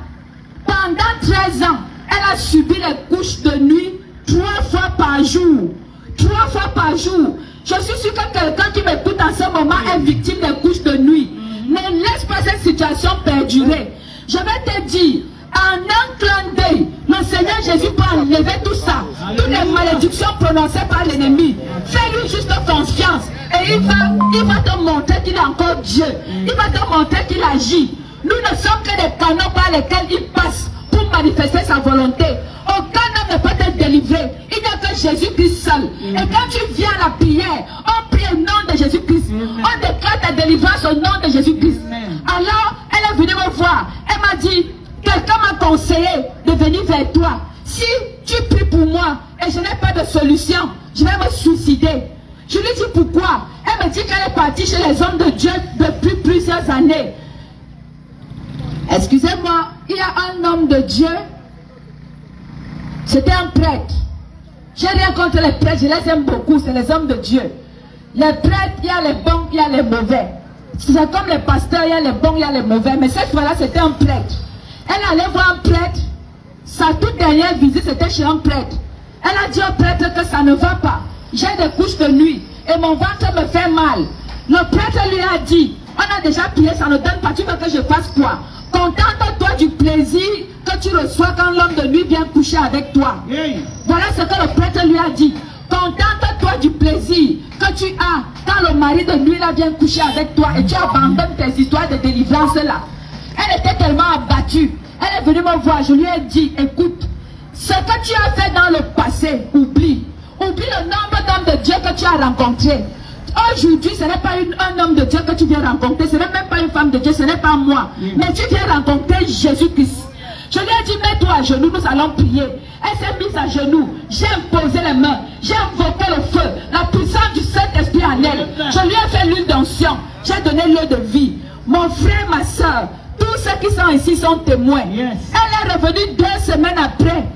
pendant 13 ans, elle a subi les couches de nuit 3 fois par jour. 3 fois par jour. Je suis sûr que quelqu'un qui m'écoute en ce moment est victime des couches de nuit. Ne laisse pas cette situation perdurer. Je vais te dire, en un clin d'œil, le Seigneur Jésus peut enlever tout ça, toutes les malédictions prononcées par l'ennemi. Fais-lui juste confiance et il va te montrer qu'il est encore Dieu. Il va te montrer qu'il agit. Nous ne sommes que des canaux par lesquels il passe pour manifester sa volonté. Aucun homme ne peut te délivrer. Il n'y a que Jésus-Christ seul. Et quand tu viens à la prière, on prie au nom de Jésus-Christ. On déclare ta délivrance au nom de Jésus-Christ. Alors, elle est venue me voir. Elle m'a dit, quelqu'un m'a conseillé de venir vers toi. Si tu pries pour moi et je n'ai pas de solution, je vais me suicider. Je lui dis pourquoi. Elle me dit qu'elle est partie chez les hommes de Dieu depuis plusieurs années. Excusez-moi, il y a un homme de Dieu. C'était un prêtre. J'ai rien contre les prêtres, je les aime beaucoup, c'est les hommes de Dieu. Les prêtres, il y a les bons, il y a les mauvais. C'est comme les pasteurs, il y a les bons, il y a les mauvais. Mais cette fois-là, c'était un prêtre. Elle allait voir un prêtre. Sa toute dernière visite, c'était chez un prêtre. Elle a dit au prêtre que ça ne va pas. J'ai des couches de nuit et mon ventre me fait mal. Le prêtre lui a dit, on a déjà prié, ça ne donne pas, tu veux que je fasse quoi? Contente-toi du plaisir que tu reçois quand l'homme de nuit vient coucher avec toi. Voilà ce que le prêtre lui a dit. Contente-toi du plaisir que tu as quand le mari de nuit là vient coucher avec toi et tu abandonnes tes histoires de délivrance là. Elle était tellement abattue. Elle est venue me voir, je lui ai dit, écoute, ce que tu as fait dans le passé, oublie. Oublie le nombre d'hommes de Dieu que tu as rencontrés. Aujourd'hui, ce n'est pas un homme de Dieu que tu viens rencontrer, ce n'est même pas une femme de Dieu, ce n'est pas moi. Mais tu viens rencontrer Jésus-Christ. Je lui ai dit, mets-toi à genoux, nous allons prier. Elle s'est mise à genoux, j'ai imposé les mains, j'ai invoqué le feu, la puissance du Saint-Esprit en elle. Je lui ai fait l'huile d'onction, j'ai donné l'eau de vie. Mon frère, ma soeur, tous ceux qui sont ici sont témoins. Elle est revenue 2 semaines après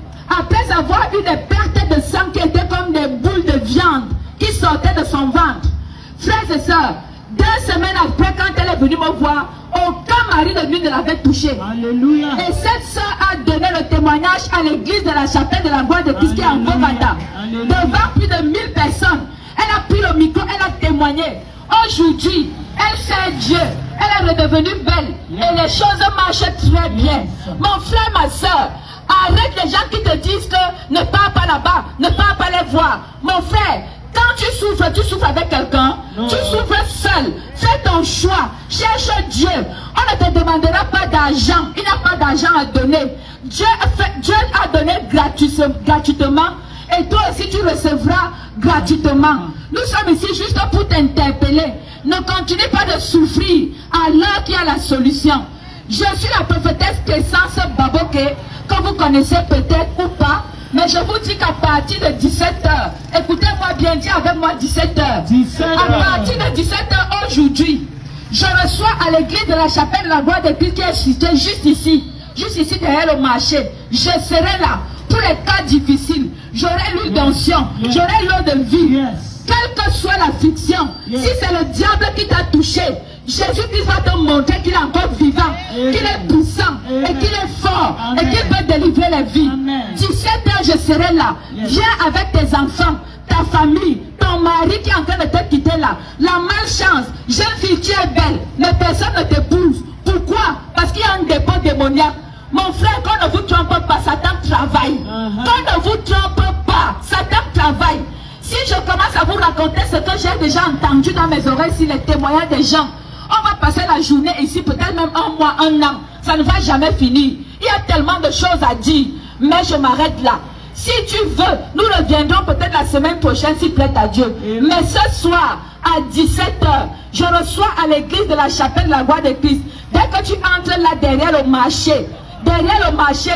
avoir eu des pertes de sang qui étaient comme des boules de viande qui sortaient de son ventre. Frères et sœurs, 2 semaines après, quand elle est venue me voir, aucun mari de nuit ne l'avait touchée. Alléluia. Et cette sœur a donné le témoignage à l'église de la chapelle de la gloire de Christ qui est en Boganda. Devant plus de 1000 personnes. Elle a pris le micro, elle a témoigné. Aujourd'hui, elle sait Dieu. Elle est redevenue belle. Et les choses marchent très bien. Mon frère, ma soeur, arrête les gens qui te disent que ne pars pas là-bas, ne pars pas les voir. Mon frère, quand tu souffres avec quelqu'un, tu souffres seul. Fais ton choix, cherche Dieu. On ne te demandera pas d'argent, il n'y a pas d'argent à donner. Dieu a donné gratuitement et toi aussi tu recevras gratuitement. Nous sommes ici juste pour t'interpeller. Ne continue pas de souffrir alors qu'il y a la solution. Je suis la prophétesse Essence Baboke, que vous connaissez peut-être ou pas. Mais je vous dis qu'à partir de 17h, écoutez-moi bien, dis avec moi 17h. À partir de 17h aujourd'hui, je reçois à l'église de la chapelle de la gloire de Christ qui est située juste ici derrière le marché. Je serai là pour les cas difficiles. J'aurai l'huile d'onction, j'aurai l'eau de vie. Quelle que soit l'affliction, si c'est le diable qui t'a touché, Jésus-Christ va te montrer qu'il est encore vivant, qu'il est puissant et qu'il est fort et qu'il peut délivrer les vies. 17h, je serai là. Viens avec tes enfants, ta famille, ton mari qui est en train de te quitter là. La malchance, jeune fille, tu es belle, mais personne ne t'épouse. Pourquoi? Parce qu'il y a un dépôt démoniaque. Mon frère, qu'on ne vous trompe pas, Satan travaille. Qu'on ne vous trompe pas, Satan travaille. Si je commence à vous raconter ce que j'ai déjà entendu dans mes oreilles, si les témoignages des gens, on va passer la journée ici, peut-être même un mois, un an. Ça ne va jamais finir. Il y a tellement de choses à dire. Mais je m'arrête là. Si tu veux, nous reviendrons peut-être la semaine prochaine, s'il plaît à Dieu. Mais ce soir, à 17h, je reçois à l'église de la chapelle de la gloire de Christ. Dès que tu entres là derrière le marché,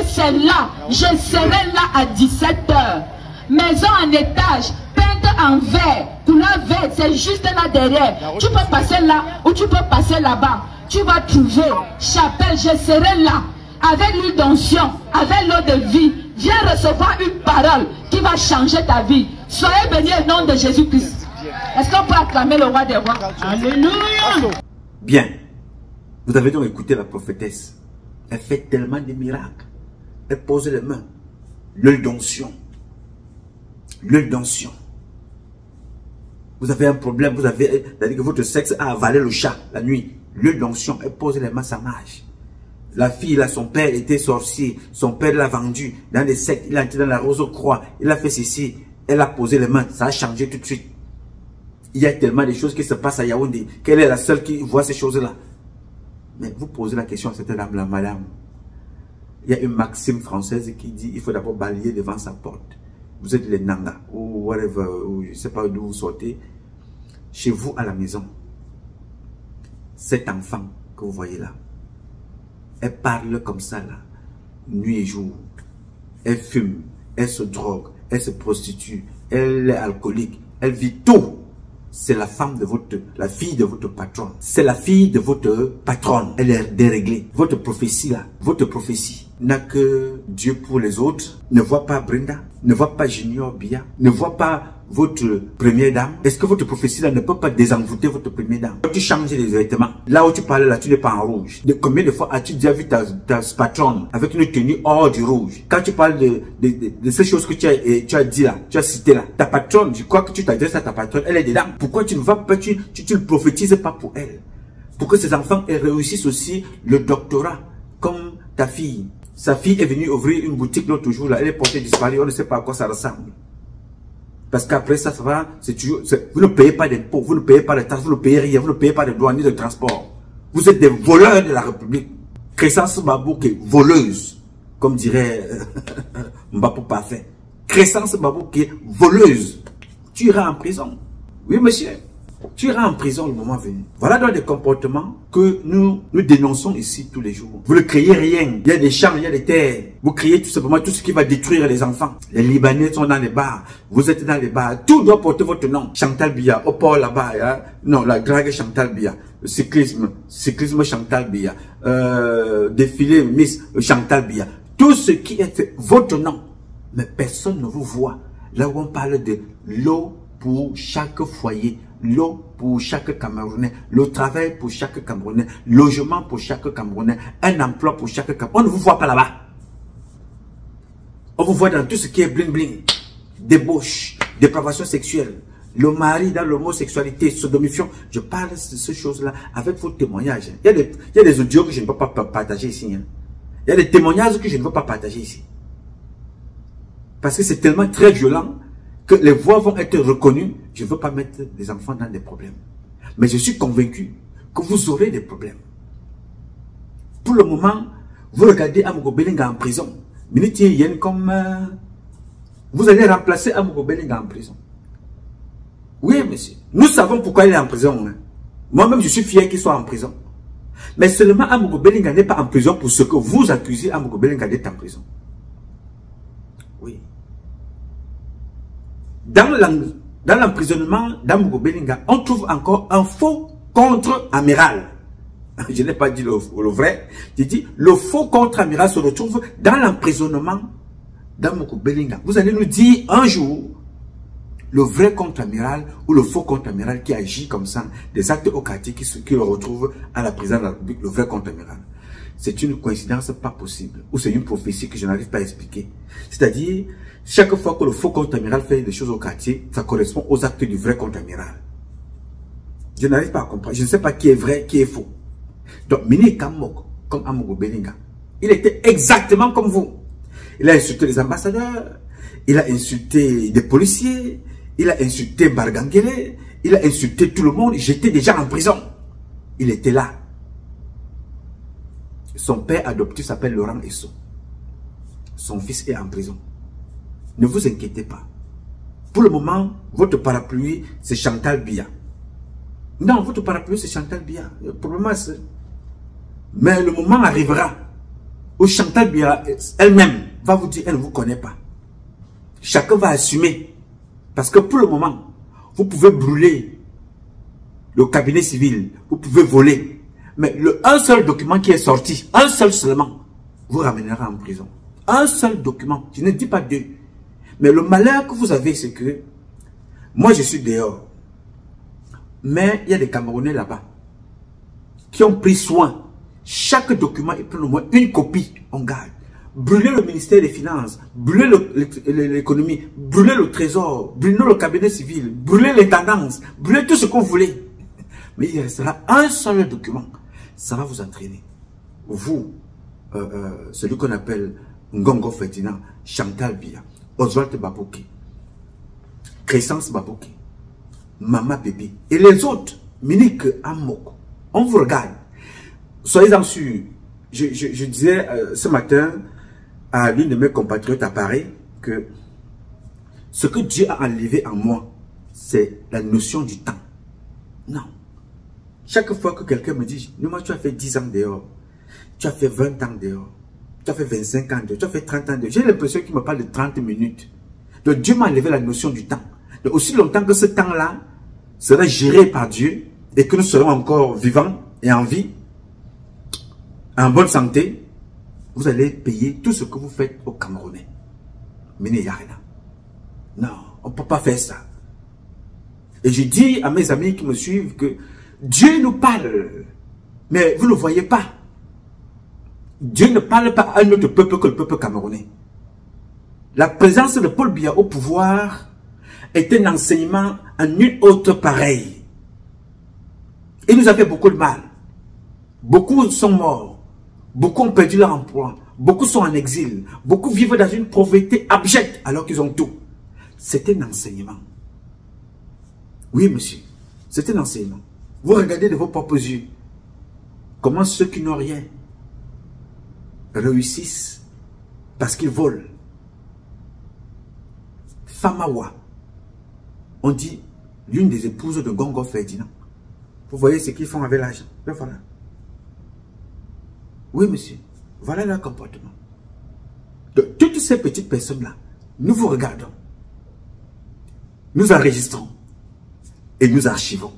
c'est là. Je serai là à 17h. Maison en étage, peinte en vert, couleur verte, c'est juste là derrière. Tu peux passer là ou tu peux passer là-bas. Tu vas trouver chapelle, je serai là. Avec l'huile d'onction, avec l'eau de vie. Viens recevoir une parole qui va changer ta vie. Soyez bénis au nom de Jésus-Christ. Est-ce qu'on peut acclamer le roi des rois? Alléluia. Bien. Vous avez donc écouté la prophétesse. Elle fait tellement de miracles. Elle pose les mains. L'huile d'onction. L'huile d'onction. Vous avez un problème, c'est-à-dire que votre sexe a avalé le chat la nuit. L'huile d'onction, elle pose les mains, ça marche. La fille, là, son père était sorcier. Son père l'a vendu dans les sectes. Il a entré dans la Rose-Croix. Il a fait ceci. Elle a posé les mains. Ça a changé tout de suite. Il y a tellement de choses qui se passent à Yaoundé qu'elle est la seule qui voit ces choses-là. Mais vous posez la question à cette dame-là, madame. Il y a une maxime française qui dit il faut d'abord balayer devant sa porte. Vous êtes les Nanga ou whatever, ou je ne sais pas d'où vous sortez. Chez vous à la maison, cet enfant que vous voyez là, elle parle comme ça là, nuit et jour. Elle fume, elle se drogue, elle se prostitue, elle est alcoolique, elle vit tout. C'est la femme de la fille de votre patronne. C'est la fille de votre patronne. Elle est déréglée. Votre prophétie là, votre prophétie n'a que Dieu pour les autres. Ne voit pas Brenda, ne voit pas Junior Bia, ne voit pas votre première dame. Est-ce que votre prophétie là ne peut pas désenvoûter votre première dame? Quand tu changes les vêtements, là où tu parles là, tu n'es pas en rouge. Combien de fois as-tu déjà vu ta patronne avec une tenue hors du rouge? Quand tu parles de ces choses que tu as dit là, tu as cité là, ta patronne, je crois que tu t'adresses à ta patronne, elle est dedans. Pourquoi tu ne vas pas, tu ne prophétises pas pour elle? Pour que ses enfants réussissent aussi le doctorat, comme ta fille. Sa fille est venue ouvrir une boutique l'autre jour là, elle est portée disparue, on ne sait pas à quoi ça ressemble. Parce qu'après ça va, c'est toujours, vous ne payez pas d'impôts, vous ne payez pas de taxes, vous ne payez rien, vous ne payez pas de douane ni de transport. Vous êtes des voleurs de la République. Crescence Babou qui est voleuse, comme dirait Mbapou Parfait. Crescence Babou qui est voleuse. Tu iras en prison. Oui, monsieur. Tu iras en prison le moment venu. Voilà donc des comportements que nous dénonçons ici tous les jours. Vous ne créez rien. Il y a des champs, il y a des terres. Vous créez tout simplement tout ce qui va détruire les enfants. Les Libanais sont dans les bars. Vous êtes dans les bars. Tout doit porter votre nom. Chantal Biya. Au port là-bas. Hein? Non, la drague Chantal Biya. Le cyclisme Chantal Biya. Défilé Miss Chantal Biya. Tout ce qui est votre nom. Mais personne ne vous voit. Là où on parle de l'eau pour chaque foyer. L'eau pour chaque Camerounais, le travail pour chaque Camerounais, logement pour chaque Camerounais, un emploi pour chaque Camerounais. On ne vous voit pas là-bas. On vous voit dans tout ce qui est bling bling, débauche, dépravation sexuelle, le mari dans l'homosexualité, sodomifiant. Je parle de ces choses-là avec vos témoignages. Il y a des audios que je ne peux pas partager ici. Hein. Il y a des témoignages que je ne veux pas partager ici. Parce que c'est tellement très violent que les voix vont être reconnues. Je ne veux pas mettre les enfants dans des problèmes. Mais je suis convaincu que vous aurez des problèmes. Pour le moment, vous regardez Amogo Belinga en prison. Comme vous allez remplacer Amogo Belinga en prison. Oui, monsieur. Nous savons pourquoi il est en prison. Hein. Moi-même, je suis fier qu'il soit en prison. Mais seulement Amogo Belinga n'est pas en prison pour ce que vous accusez Amogo Belinga d'être en prison. Oui. Dans l'emprisonnement d'Amogo Belinga, on trouve encore un faux contre-amiral. Je n'ai pas dit le vrai, j'ai dit le faux contre-amiral se retrouve dans l'emprisonnement d'Amogo Belinga. Vous allez nous dire un jour le vrai contre-amiral ou le faux contre-amiral qui agit comme ça, des actes occultés qui le retrouvent à la présidence de la République, le vrai contre-amiral. C'est une coïncidence pas possible, ou c'est une prophétie que je n'arrive pas à expliquer. C'est-à-dire, chaque fois que le faux contre-amiral fait des choses au quartier, ça correspond aux actes du vrai contre-amiral. Je n'arrive pas à comprendre. Je ne sais pas qui est vrai, qui est faux. Donc, Mini Kamok, comme Amogo Belinga, il était exactement comme vous. Il a insulté les ambassadeurs, il a insulté des policiers, il a insulté Bargangele, il a insulté tout le monde. J'étais déjà en prison. Il était là. Son père adoptif s'appelle Laurent Esso. Son fils est en prison. Ne vous inquiétez pas. Pour le moment, votre parapluie, c'est Chantal Biya. Non, votre parapluie, c'est Chantal Biya. Le problème, c'est... Mais le moment arrivera où Chantal Biya elle-même va vous dire, elle ne vous connaît pas. Chacun va assumer. Parce que pour le moment, vous pouvez brûler le cabinet civil, vous pouvez voler. Mais un seul document qui est sorti, un seul seulement, vous ramènera en prison. Un seul document, je ne dis pas deux. Mais le malheur que vous avez, c'est que moi je suis dehors. Mais il y a des Camerounais là-bas qui ont pris soin. Chaque document, ils prennent au moins une copie, on garde. Brûler le ministère des Finances, brûler l'économie, brûler le trésor, brûler le cabinet civil, brûler les tendances, brûler tout ce que vous voulez. Mais il restera un seul document. Ça va vous entraîner. Vous, celui qu'on appelle Ngongo Ferdinand, Chantal Biya, Oswald Baboké, Crescence Baboké, Mama Bébé, et les autres, Minik Amoko, on vous regarde. Soyez-en sûrs. Je disais ce matin à l'une de mes compatriotes à Paris que ce que Dieu a enlevé en moi, c'est la notion du temps. Non. Chaque fois que quelqu'un me dit, moi tu as fait 10 ans dehors, tu as fait 20 ans dehors, tu as fait 25 ans dehors, tu as fait 30 ans dehors, j'ai l'impression qu'il me parle de 30 minutes. Donc Dieu m'a enlevé la notion du temps. Donc aussi longtemps que ce temps-là sera géré par Dieu et que nous serons encore vivants et en vie, en bonne santé, vous allez payer tout ce que vous faites aux Camerounais. Mais il n'y a rien. Non, on ne peut pas faire ça. Et je dis à mes amis qui me suivent que Dieu nous parle, mais vous ne le voyez pas. Dieu ne parle pas à un autre peuple que le peuple camerounais. La présence de Paul Biya au pouvoir est un enseignement à nul autre pareil. Il nous a fait beaucoup de mal. Beaucoup sont morts. Beaucoup ont perdu leur emploi. Beaucoup sont en exil. Beaucoup vivent dans une pauvreté abjecte alors qu'ils ont tout. C'est un enseignement. Oui, monsieur. C'est un enseignement. Vous regardez de vos propres yeux comment ceux qui n'ont rien réussissent parce qu'ils volent. Famawa, on dit l'une des épouses de Ngongo Ferdinand. Vous voyez ce qu'ils font avec l'argent. Voilà. Oui, monsieur. Voilà leur comportement. De toutes ces petites personnes-là, nous vous regardons. Nous enregistrons. Et nous archivons.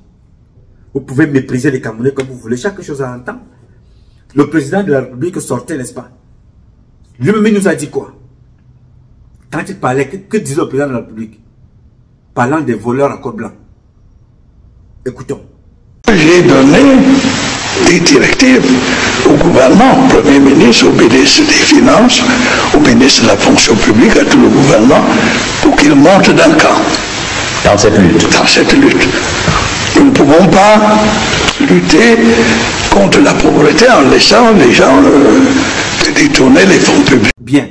Vous pouvez mépriser les Camerounais comme vous voulez. Chaque chose a un temps. Le président de la République sortait, n'est-ce pas? Lui-même nous a dit quoi? Quand il parlait, que disait le président de la République? Parlant des voleurs à col blanc. Écoutons. J'ai donné des directives au gouvernement, au Premier ministre, au ministre des Finances, au ministre de la fonction publique, à tout le gouvernement, pour qu'ils montent d'un camp. Dans cette lutte. Dans cette lutte. Nous ne pouvons pas lutter contre la pauvreté en laissant les gens détourner les fonds publics. Bien.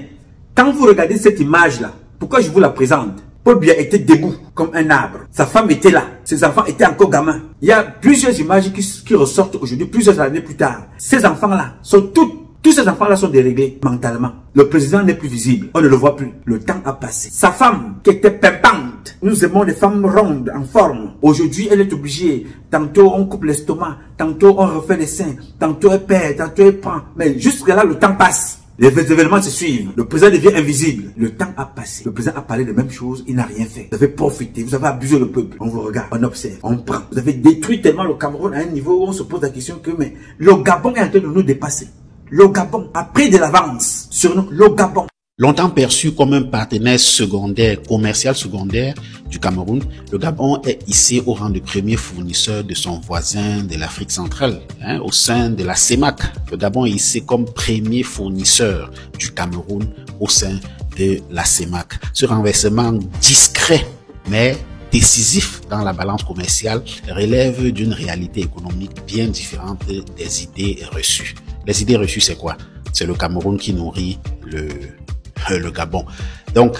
Quand vous regardez cette image-là, pourquoi je vous la présente? Paul Biya était debout comme un arbre. Sa femme était là. Ses enfants étaient encore gamins. Il y a plusieurs images qui ressortent aujourd'hui, plusieurs années plus tard. Ces enfants-là sont tous ces enfants-là sont déréglés mentalement. Le président n'est plus visible. On ne le voit plus. Le temps a passé. Sa femme, qui était pimpante. Nous aimons les femmes rondes, en forme. Aujourd'hui, elle est obligée. Tantôt, on coupe l'estomac. Tantôt, on refait les seins. Tantôt, elle perd. Tantôt, elle prend. Mais jusque là, le temps passe. Les événements se suivent. Le président devient invisible. Le temps a passé. Le président a parlé de même chose. Il n'a rien fait. Vous avez profité. Vous avez abusé le peuple. On vous regarde. On observe. On prend. Vous avez détruit tellement le Cameroun à un niveau où on se pose la question que mais le Gabon est en train de nous dépasser. Le Gabon a pris de l'avance sur nous. Le Gabon. Longtemps perçu comme un partenaire secondaire, commercial secondaire du Cameroun, le Gabon est hissé au rang de premier fournisseur de son voisin de l'Afrique centrale, au sein de la CEMAC. Le Gabon est hissé comme premier fournisseur du Cameroun au sein de la CEMAC. Ce renversement discret, mais décisif dans la balance commerciale, relève d'une réalité économique bien différente des idées reçues. Les idées reçues, c'est quoi? C'est le Cameroun qui nourrit le Gabon. Donc,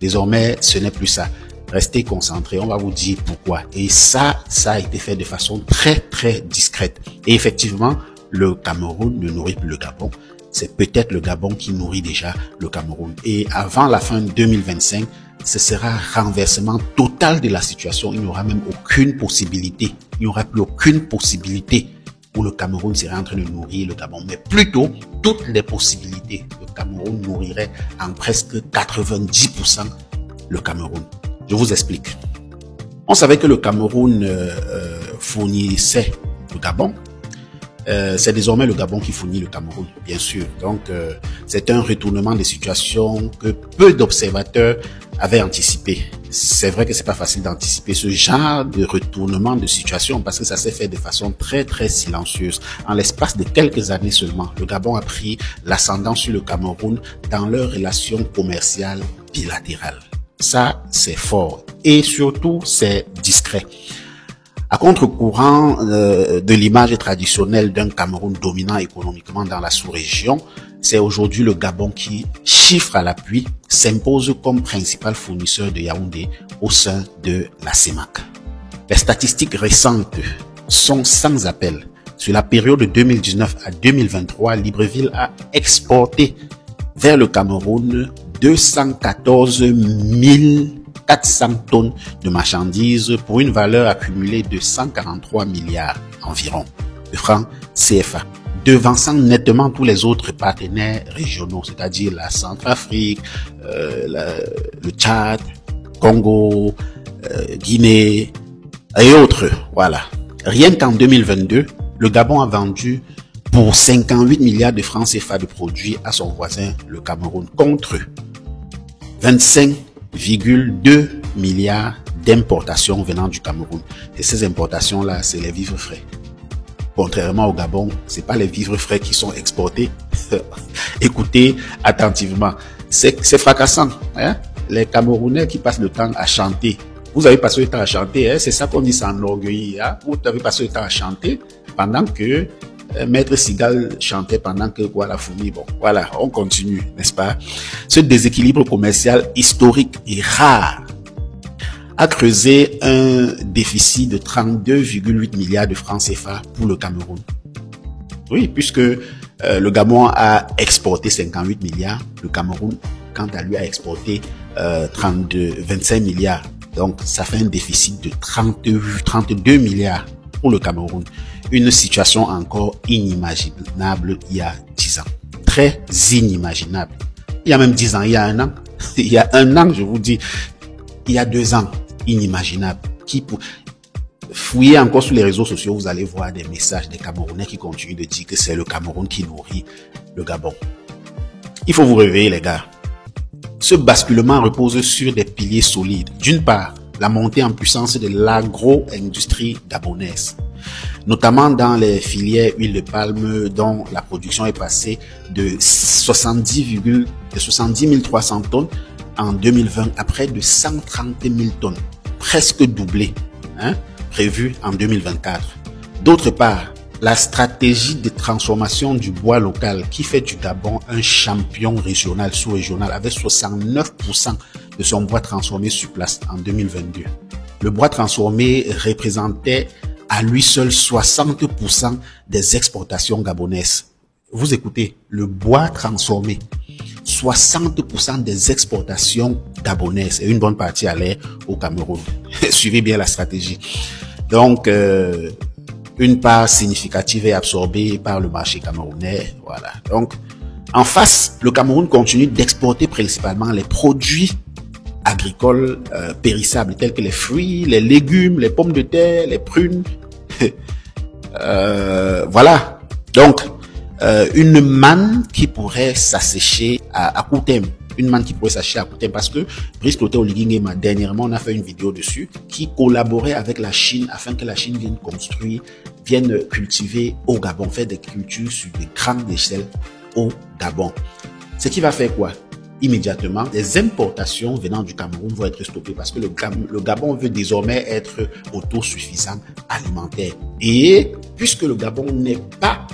désormais, ce n'est plus ça. Restez concentrés, on va vous dire pourquoi. Et ça a été fait de façon très, très discrète. Et effectivement, le Cameroun ne nourrit plus le Gabon. C'est peut-être le Gabon qui nourrit déjà le Cameroun. Et avant la fin 2025, ce sera renversement total de la situation. Il n'y aura même aucune possibilité. Il n'y aura plus aucune possibilité où le Cameroun serait en train de nourrir le Gabon, mais plutôt toutes les possibilités. Le Cameroun nourrirait en presque 90% le Cameroun. Je vous explique. On savait que le Cameroun fournissait le Gabon. C'est désormais le Gabon qui fournit le Cameroun, bien sûr. Donc, c'est un retournement de situation que peu d'observateurs avaient anticipé. C'est vrai que c'est pas facile d'anticiper ce genre de retournement de situation parce que ça s'est fait de façon très, très silencieuse. En l'espace de quelques années seulement, le Gabon a pris l'ascendant sur le Cameroun dans leurs relations commerciales bilatérales. Ça, c'est fort. Et surtout, c'est discret. À contre-courant de l'image traditionnelle d'un Cameroun dominant économiquement dans la sous-région, c'est aujourd'hui le Gabon qui, chiffre à l'appui, s'impose comme principal fournisseur de Yaoundé au sein de la CEMAC. Les statistiques récentes sont sans appel. Sur la période de 2019 à 2023, Libreville a exporté vers le Cameroun 214 400 tonnes de marchandises pour une valeur accumulée de 143 milliards environ de francs CFA, devançant nettement tous les autres partenaires régionaux, c'est-à-dire la Centrafrique, le Tchad, Congo, Guinée et autres. Voilà. Rien qu'en 2022, le Gabon a vendu pour 58 milliards de francs CFA de produits à son voisin, le Cameroun, contre 25,2 milliards d'importations venant du Cameroun. Et ces importations-là, c'est les vivres frais. Contrairement au Gabon, c'est pas les vivres frais qui sont exportés. Écoutez attentivement. C'est fracassant. Hein? Les Camerounais qui passent le temps à chanter. Vous avez passé le temps à chanter, hein? C'est ça qu'on dit, s'enorgueillir. Hein? Vous avez passé le temps à chanter pendant que Maître Sigal chantait pendant que la fourmi. Bon, voilà, on continue, n'est-ce pas? Ce déséquilibre commercial historique et rare a creusé un déficit de 32,8 milliards de francs CFA pour le Cameroun. Oui, puisque le Gabon a exporté 58 milliards, le Cameroun, quant à lui, a exporté 25 milliards. Donc, ça fait un déficit de 32 milliards pour le Cameroun. Une situation encore inimaginable il y a 10 ans. Très inimaginable. Il y a même 10 ans, il y a un an. Il y a un an, je vous dis, il y a 2 ans, inimaginable. Fouillez encore sur les réseaux sociaux, vous allez voir des messages des Camerounais qui continuent de dire que c'est le Cameroun qui nourrit le Gabon. Il faut vous réveiller, les gars. Ce basculement repose sur des piliers solides. D'une part, la montée en puissance de l'agro-industrie gabonaise, notamment dans les filières huile de palme dont la production est passée de 70 300 tonnes en 2020 à près de 130 000 tonnes, presque doublé, prévu en 2024. D'autre part, la stratégie de transformation du bois local qui fait du Gabon un champion régional, sous-régional, avec 69% de son bois transformé sur place en 2022. Le bois transformé représentait à lui seul 60% des exportations gabonaises. Vous écoutez, le bois transformé, 60% des exportations gabonaises et une bonne partie allait au Cameroun. Suivez bien la stratégie. Donc, une part significative est absorbée par le marché camerounais. Voilà. Donc, En face, le Cameroun continue d'exporter principalement les produits agricoles périssables, tels que les fruits, les légumes, les pommes de terre, les prunes. Voilà. Donc, une manne qui pourrait s'assécher à court terme. Une manne qui pourrait s'assécher à court terme parce que Brice Clotaire Oligui Nguema, dernièrement, on a fait une vidéo dessus qui collaborait avec la Chine afin que la Chine vienne cultiver au Gabon, faire des cultures sur des grandes échelles au Gabon. Ce qui va faire quoi? Immédiatement, les importations venant du Cameroun vont être stoppées parce que le Gabon veut désormais être autosuffisant alimentaire. Et puisque le Gabon n'est pas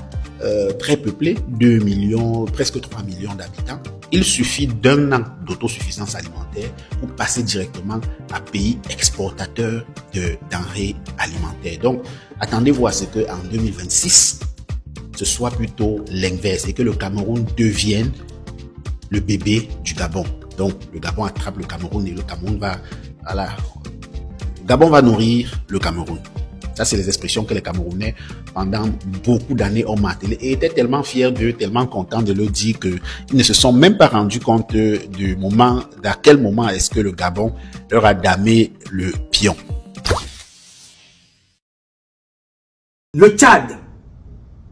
très peuplé, 2 millions, presque 3 millions d'habitants, il suffit d'un an d'autosuffisance alimentaire pour passer directement à pays exportateur de denrées alimentaires. Donc, attendez-vous à ce qu'en 2026, ce soit plutôt l'inverse et que le Cameroun devienne le bébé du Gabon. Donc, le Gabon attrape le Cameroun et le Cameroun va, voilà, le Gabon va nourrir le Cameroun. Ça, c'est les expressions que les Camerounais, pendant beaucoup d'années, ont martelé et étaient tellement fiers d'eux, tellement contents de leur dire qu'ils ne se sont même pas rendus compte du moment, d'à quel moment est-ce que le Gabon leur a damé le pion. Le Tchad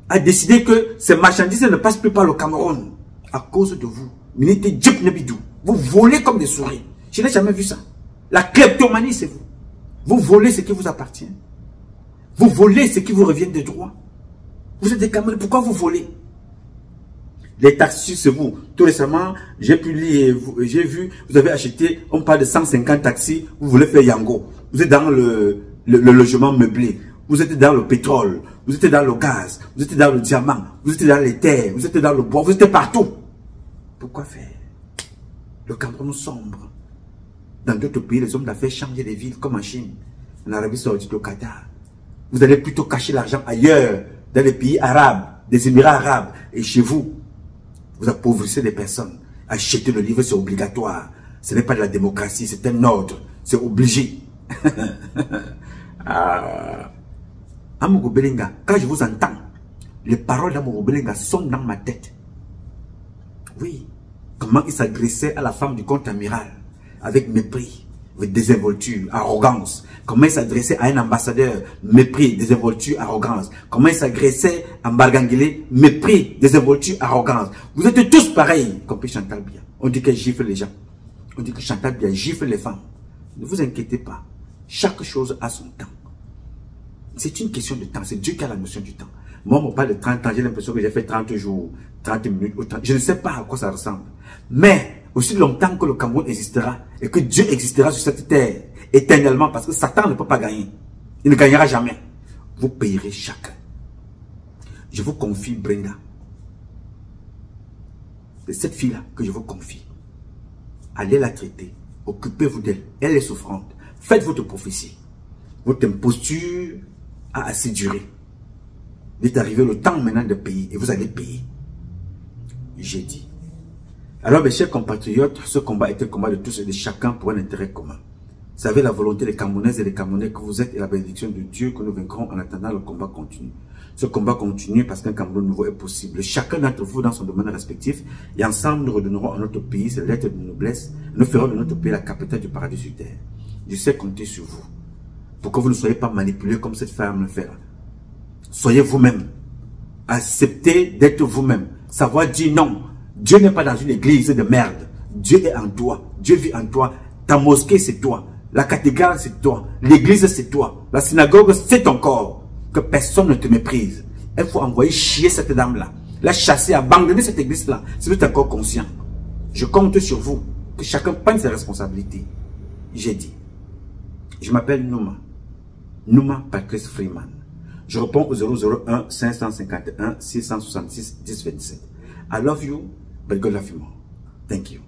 a décidé que ces marchandises ne passent plus par le Cameroun à cause de vous. Minité Djep Nebidou. Vous volez comme des souris. Je n'ai jamais vu ça. La kleptomanie, c'est vous. Vous volez ce qui vous appartient. Vous volez ce qui vous revient de droit. Vous êtes des Camerounais. Pourquoi vous volez? Les taxis, c'est vous. Tout récemment, j'ai pu lire, j'ai vu, vous avez acheté, on parle de 150 taxis, vous voulez faire Yango. Vous êtes dans le logement meublé. Vous êtes dans le pétrole. Vous êtes dans le gaz. Vous êtes dans le diamant. Vous êtes dans les terres. Vous êtes dans le bois. Vous êtes partout. Pourquoi faire? Le Cameroun sombre. Dans d'autres pays, les hommes d'affaires changent les villes, comme en Chine, en Arabie Saoudite, au Qatar. Vous allez plutôt cacher l'argent ailleurs, dans les pays arabes, des Émirats arabes. Et chez vous, vous appauvrissez les personnes. Acheter le livre, c'est obligatoire. Ce n'est pas de la démocratie, c'est un ordre. C'est obligé. Amogo Belenga, quand je vous entends, les paroles d'Amogo Belenga sont dans ma tête. Oui. Comment il s'adressait à la femme du comte amiral, avec mépris, avec désinvolture, arrogance. Comment il s'adressait à un ambassadeur, mépris, désinvolture, arrogance. Comment il s'adressait à Mbargangele, mépris, désinvolture, arrogance. Vous êtes tous pareils, compris Chantal Biya. On dit qu'elle gifle les gens. On dit que Chantal Biya gifle les femmes. Ne vous inquiétez pas. Chaque chose a son temps. C'est une question de temps. C'est Dieu qui a la notion du temps. Moi, on parle de 30 ans. J'ai l'impression que j'ai fait 30 jours, 30 minutes. Je ne sais pas à quoi ça ressemble. Mais, aussi longtemps que le Cameroun existera et que Dieu existera sur cette terre éternellement, parce que Satan ne peut pas gagner. Il ne gagnera jamais. Vous payerez chacun. Je vous confie Brenda. C'est cette fille-là que je vous confie. Allez la traiter. Occupez-vous d'elle. Elle est souffrante. Faites votre prophétie. Votre imposture a assez duré. Il est arrivé le temps maintenant de payer. Et vous allez payer. J'ai dit. Alors mes chers compatriotes, ce combat est un combat de tous et de chacun pour un intérêt commun. Vous savez la volonté des Camerounaises et des Camerounais que vous êtes et la bénédiction de Dieu que nous vaincrons en attendant le combat continue. Ce combat continue parce qu'un Cameroun nouveau est possible. Chacun d'entre vous dans son domaine respectif et ensemble nous redonnerons à notre pays ses lettres de noblesse. Nous ferons de notre pays la capitale du paradis sur terre. Je sais compter sur vous. Pour que vous ne soyez pas manipulés comme cette femme le fait. Soyez vous-même. Acceptez d'être vous-même. Savoir dire non. Dieu n'est pas dans une église de merde. Dieu est en toi. Dieu vit en toi. Ta mosquée, c'est toi. La cathédrale, c'est toi. L'église, c'est toi. La synagogue, c'est ton corps. Que personne ne te méprise. Il faut envoyer chier cette dame-là. La chasser, abandonner cette église-là. Si vous êtes encore conscient. Je compte sur vous. Que chacun prenne ses responsabilités. J'ai dit. Je m'appelle Nouma. Nouma Patrice Freeman. Je réponds au 001 551 666 1027. I love you, but God love you more. Thank you.